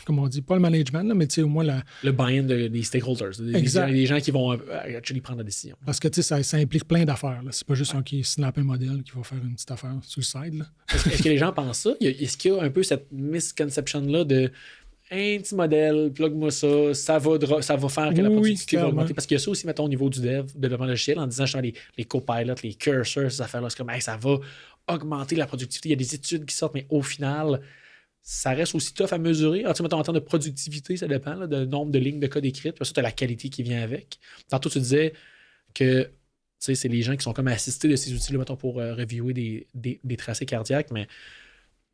comme on dit, pas le management, là, mais au moins le buy-in des stakeholders, des gens qui vont actually prendre la décision. Parce que ça implique plein d'affaires. C'est pas juste qui snap un modèle qui va faire une petite affaire sur le side. Là. Est-ce que les gens pensent ça? Est-ce qu'il y a un peu cette misconception-là de un petit modèle, plug-moi ça va faire que la productivité va augmenter? Parce qu'il y a ça aussi, mettons, au niveau du développement logiciel, en disant justement les copilots, les cursors, ces affaires-là, c'est comme hey, ça va augmenter la productivité. Il y a des études qui sortent, mais au final, ça reste aussi tough à mesurer. Alors, mettons, en termes de productivité, ça dépend là, du nombre de lignes de code écrites. Puis ça, tu as la qualité qui vient avec. Tantôt, tu disais que c'est les gens qui sont comme assistés de ces outils-là, mettons, pour reviewer des tracés cardiaques, mais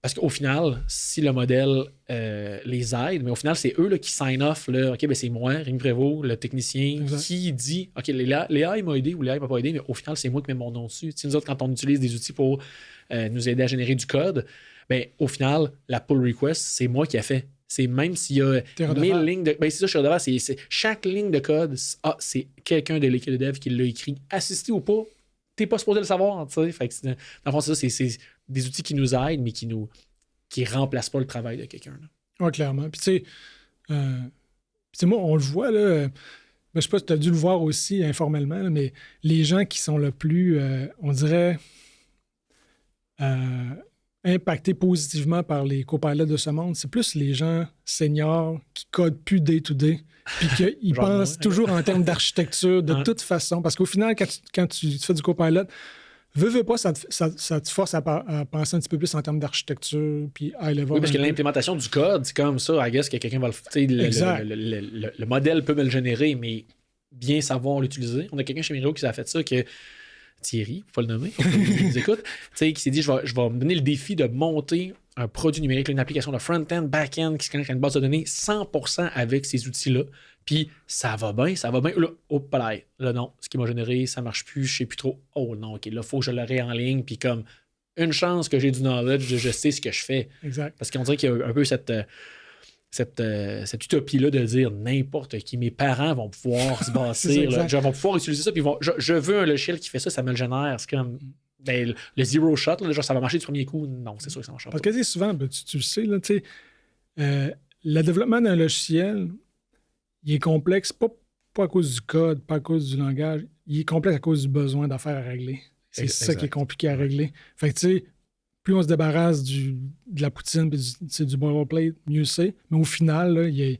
parce qu'au final, si le modèle les aide, mais au final, c'est eux là, qui sign off. Là, OK, ben c'est moi, Rémi Prévost, le technicien, exact. Qui dit OK, l'AI m'a aidé ou l'AI m'a pas aidé, mais au final, c'est moi qui mets mon nom dessus. Nous autres, quand on utilise des outils pour nous aider à générer du code, ben, au final, la pull request, c'est moi qui a fait. C'est même s'il y a 1000 lignes de... Ben, c'est ça, je suis redevant. Chaque ligne de code, c'est quelqu'un de l'équipe de dev qui l'a écrit. Assisté ou pas, t'es pas supposé le savoir. Fait que dans le fond, c'est des outils qui nous aident, mais qui remplacent pas le travail de quelqu'un. Oui, clairement. Puis tu sais, moi, on le voit, là... Je sais pas si tu as dû le voir aussi informellement, là, mais les gens qui sont le plus, on dirait... impactés positivement par les copilots de ce monde, c'est plus les gens seniors qui codent plus day-to-day, puis qu'ils pensent toujours en termes d'architecture de toute façon. Parce qu'au final, quand tu fais du copilot, veux pas, ça te force à penser un petit peu plus en termes d'architecture, puis high level. Oui, parce que l'implémentation du code, c'est comme ça, I guess que quelqu'un va le modèle peut me le générer, mais bien savoir l'utiliser. On a quelqu'un chez Miro qui a fait ça, que Thierry, faut pas le nommer, il nous écoute, qui s'est dit je vais me donner le défi de monter un produit numérique, une application de front-end, back-end qui se connecte à une base de données 100% avec ces outils-là. Puis ça va bien. Là, hop là, non, ce qui m'a généré, ça marche plus, je sais plus trop. Oh non, OK, là, il faut que je le en ligne. Puis comme une chance que j'ai du knowledge, je sais ce que je fais. Exact. Parce qu'on dirait qu'il y a un peu cette utopie-là de dire n'importe qui, mes parents vont pouvoir se bâtir, vont pouvoir utiliser ça, puis je veux un logiciel qui fait ça, ça me le génère. C'est comme le zero shot, là, genre ça va marcher du premier coup. Non, c'est sûr que ça marche pas. Parce que souvent, tu le sais, là, le développement d'un logiciel, il est complexe, pas à cause du code, pas à cause du langage, il est complexe à cause du besoin d'affaires à régler. C'est ça qui est compliqué à régler. Fait que tu sais, plus on se débarrasse de la poutine et du boilerplate, mieux c'est. Mais au final, là, il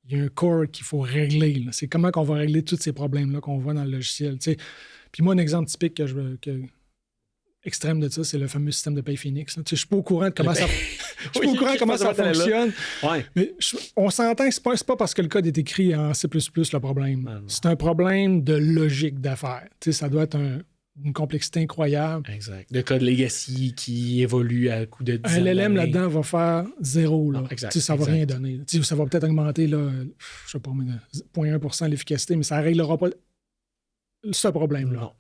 y a un core qu'il faut régler. Là. C'est comment qu'on va régler tous ces problèmes-là qu'on voit dans le logiciel. T'sais. Puis moi, un exemple typique extrême de ça, c'est le fameux système de PayPhoenix. Je suis pas au courant de comment ça, fonctionne. Ouais. Mais on s'entend que c'est pas parce que le code est écrit en C++ le problème. Non. C'est un problème de logique d'affaires. Ça doit être une complexité incroyable. Exact. De code legacy qui évolue à coup de 10 ans. Un LLM là-dedans va faire 0. Là. Non, exact, ça va rien donner. Ça va peut-être augmenter, là, je sais pas, 0,1% l'efficacité, mais ça ne réglera pas ce problème-là.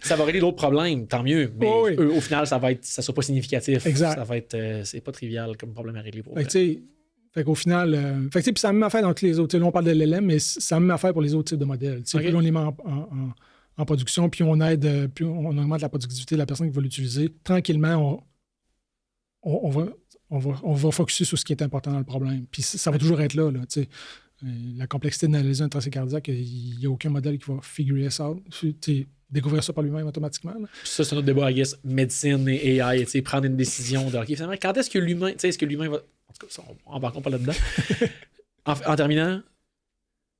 Ça va régler d'autres problèmes, tant mieux. Mais au final, ça sera pas significatif. Exact. Ça va être, c'est pas trivial comme problème à régler pour Fait qu'au final, puis c'est la même affaire dans tous les autres. Là, on parle de LLM, mais c'est la même affaire pour les autres types de modèles. Plus on les met en production, puis on aide, puis on augmente la productivité de la personne qui va l'utiliser. Tranquillement, on va focuser sur ce qui est important dans le problème. Puis ça va toujours être là, tu sais. La complexité d'analyser un tracé cardiaque, il n'y a aucun modèle qui va figurer ça out. Découvrir ça par lui-même automatiquement. Là. Ça, c'est un autre débat, I guess, médecine et AI, prendre une décision de OK, finalement, quand est-ce que l'humain, est-ce que l'humain va. En tout cas, ça, on embarquons pas là-dedans. en terminant,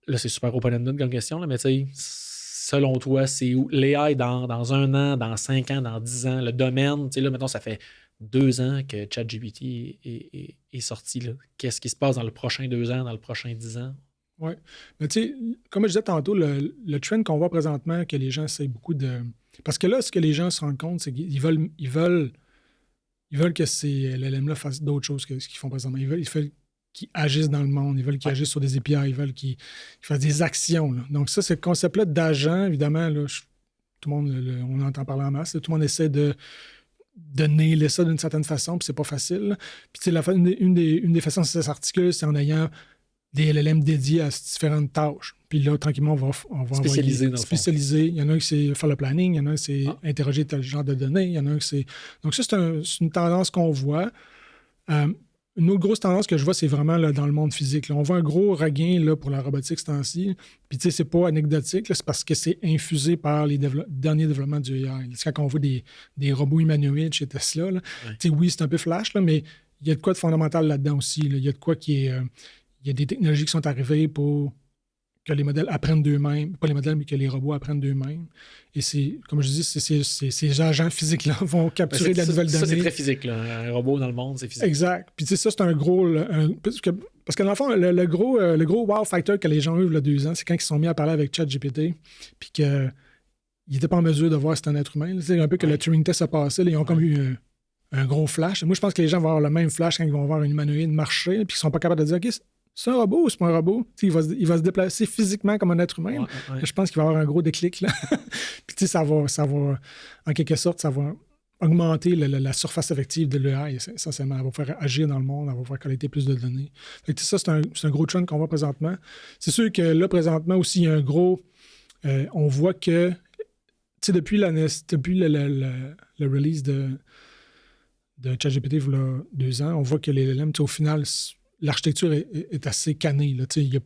là, c'est super open-ended comme question, là, mais selon toi, c'est où l'AI dans 1 an, dans 5 ans, dans 10 ans, le domaine, là, mettons, ça fait 2 ans que ChatGPT est sorti. Là. Qu'est-ce qui se passe dans le prochain 2 ans, dans le prochain 10 ans? Oui. Mais tu sais, comme je disais tantôt, le trend qu'on voit présentement, que les gens essayent beaucoup de. Parce que là, ce que les gens se rendent compte, c'est qu'ils veulent que ces LLM-là fassent d'autres choses que ce qu'ils font présentement. Ils veulent qu'ils agissent dans le monde, ils veulent qu'ils agissent sur des API, ils veulent qu'ils fassent des actions. Là. Donc, ça, ce concept-là d'agent, évidemment, là, tout le monde, on entend parler en masse, là, tout le monde essaie de nailer ça d'une certaine façon, puis c'est pas facile. Là. Puis, tu sais, une des façons que ça s'articule, c'est en ayant des LLM dédiés à différentes tâches. Puis là, tranquillement, on va spécialiser. Spécialiser. Il y en a un qui c'est faire le planning, il y en a un qui c'est interroger tel genre de données, il y en a un qui c'est. Donc, ça, c'est une tendance qu'on voit. Une autre grosse tendance que je vois, c'est vraiment là, dans le monde physique. Là. On voit un gros regain là, pour la robotique ce temps-ci. Puis, tu sais, c'est pas anecdotique, là, c'est parce que c'est infusé par les derniers développements du AI. C'est quand on voit des robots humanoïdes chez Tesla. Là. Tu sais, oui, c'est un peu flash, là, mais il y a de quoi de fondamental là-dedans aussi. Là. Il y a de quoi qui est. Il y a des technologies qui sont arrivées pour que les modèles apprennent d'eux-mêmes. Pas les modèles, mais que les robots apprennent d'eux-mêmes. Et c'est, comme je dis, ces agents physiques-là vont capturer de la nouvelle donnée. Ça, c'est très physique. Là. Un robot dans le monde, c'est physique. Exact. Puis tu sais, ça, c'est un gros... parce que dans le fond, le gros wow factor que les gens ont eu il y a 2 ans, c'est quand ils se sont mis à parler avec ChatGPT, puis qu'ils n'étaient pas en mesure de voir si c'était un être humain. C'est un peu que le Turing test a passé. Là, ils ont comme eu un gros flash. Moi, je pense que les gens vont avoir le même flash quand ils vont voir un humanoïde marcher, puis qu'ils ne sont pas capables de dire « OK, c'est un robot ou c'est pas un robot? » Il va se déplacer physiquement comme un être humain. Ouais. Je pense qu'il va y avoir un gros déclic. Là. Puis tu sais, ça va, en quelque sorte, ça va augmenter la surface effective de l'AI. Essentiellement, elle va faire agir dans le monde, elle va faire collecter plus de données. Fait que, ça, c'est un gros trend qu'on voit présentement. C'est sûr que là, présentement aussi, il y a un gros... on voit que, tu sais, depuis le release de ChatGPT, il y a 2 ans, on voit que les LLM, au final... L'architecture est assez canée. Il n'y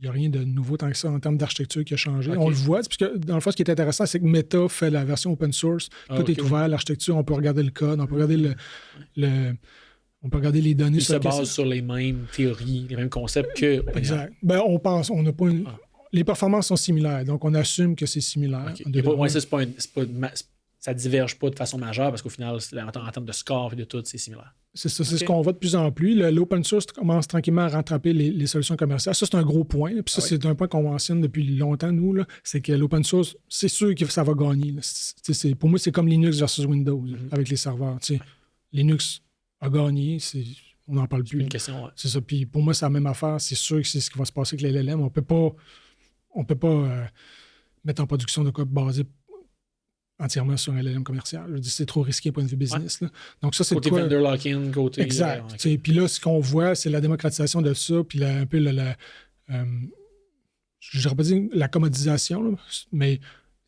a rien de nouveau tant que ça en termes d'architecture qui a changé. Okay. On le voit, parce que dans le fond, ce qui est intéressant, c'est que Meta fait la version open source. Tout est ouvert, l'architecture, on peut regarder le code, on peut regarder on peut regarder les données. Il se base sur les mêmes théories, les mêmes concepts que... Exact. On n'a pas une... Les performances sont similaires, donc on assume que c'est similaire. Okay. Ça ne diverge pas de façon majeure, parce qu'au final, en termes de score et de tout, c'est similaire. C'est ça, c'est ce qu'on voit de plus en plus. L'open source commence tranquillement à rattraper les solutions commerciales. Ça, c'est un gros point. Puis ça, c'est un point qu'on mentionne depuis longtemps, nous. Là. C'est que l'open source, c'est sûr que ça va gagner. Pour moi, c'est comme Linux versus Windows avec les serveurs. Linux a gagné, on n'en parle plus. C'est une question, C'est ça. Puis pour moi, c'est la même affaire. C'est sûr que c'est ce qui va se passer avec les LLM. On ne peut pas mettre en production de quoi basé entièrement sur un LLM commercial. Je dis, c'est trop risqué point de vue business. Là. Donc ça, c'est côté vendor lock-in, côté... Exact. Okay. Puis là, ce qu'on voit, c'est la démocratisation de ça, puis un peu je ne dirais pas dire la commodisation, là, mais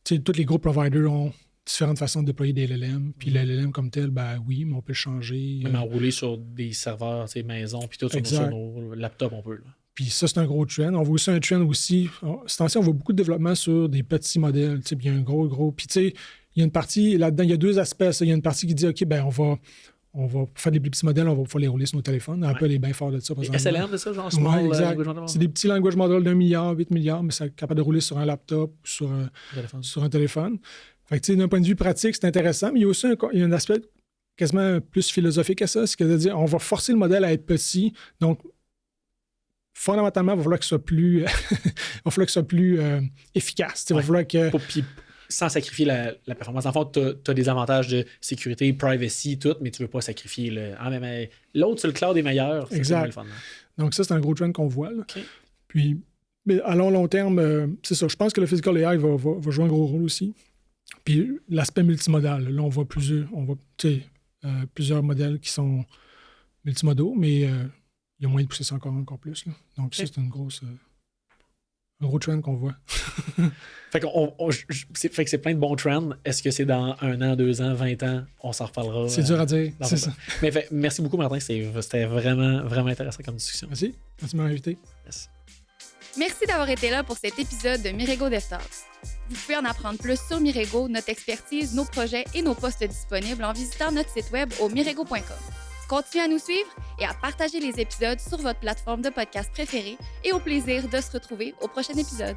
tous les gros providers ont différentes façons de déployer des LLM. Puis le LLM comme tel, ben oui, mais on peut le changer. Même enrouler sur des serveurs, maison, puis tout sur nos laptops, on peut. Là. Puis ça, c'est un gros trend. On voit aussi un trend aussi. C'est on voit beaucoup de développement sur des petits modèles. Il y a un gros. Puis tu sais, il y a une partie, là-dedans, il y a 2 aspects. Il y a une partie qui dit, OK, ben on va faire des petits modèles, on va pouvoir les rouler sur nos téléphones. Apple est bien fort de ça. SLM de ça, genre small language model? C'est des petits language models d'1 milliard, 8 milliards, mais c'est capable de rouler sur un laptop ou sur un téléphone. Fait que, d'un point de vue pratique, c'est intéressant, mais il y a aussi un aspect quasiment plus philosophique à ça, c'est de dire, on va forcer le modèle à être petit. Donc, fondamentalement, il va falloir que ce soit plus efficace. Il va falloir que... Sans sacrifier la performance. En fait, tu as des avantages de sécurité, privacy, tout, mais tu ne veux pas sacrifier mais l'autre, sur le cloud est meilleur. Exact. Donc ça, c'est un gros trend qu'on voit. Là. Okay. Puis, mais à long terme, c'est ça. Je pense que le physical AI va jouer un gros rôle aussi. Puis l'aspect multimodal, là, on voit plusieurs modèles qui sont multimodaux, mais il y a moyen de pousser ça encore plus. Là. Donc ça, c'est une grosse... Un gros trend qu'on voit. Fait que c'est plein de bons trends. Est-ce que c'est dans 1 an, 2 ans, 20 ans? On s'en reparlera. C'est dur à dire. dans C'est ce- ça. Mais merci beaucoup, Martin. C'était vraiment, vraiment intéressant comme discussion. Merci. Merci de m'avoir invité. Yes. Merci d'avoir été là pour cet épisode de Mirego DevTalks. Vous pouvez en apprendre plus sur Mirego, notre expertise, nos projets et nos postes disponibles en visitant notre site web au mirego.com. Continuez à nous suivre et à partager les épisodes sur votre plateforme de podcast préférée et au plaisir de se retrouver au prochain épisode.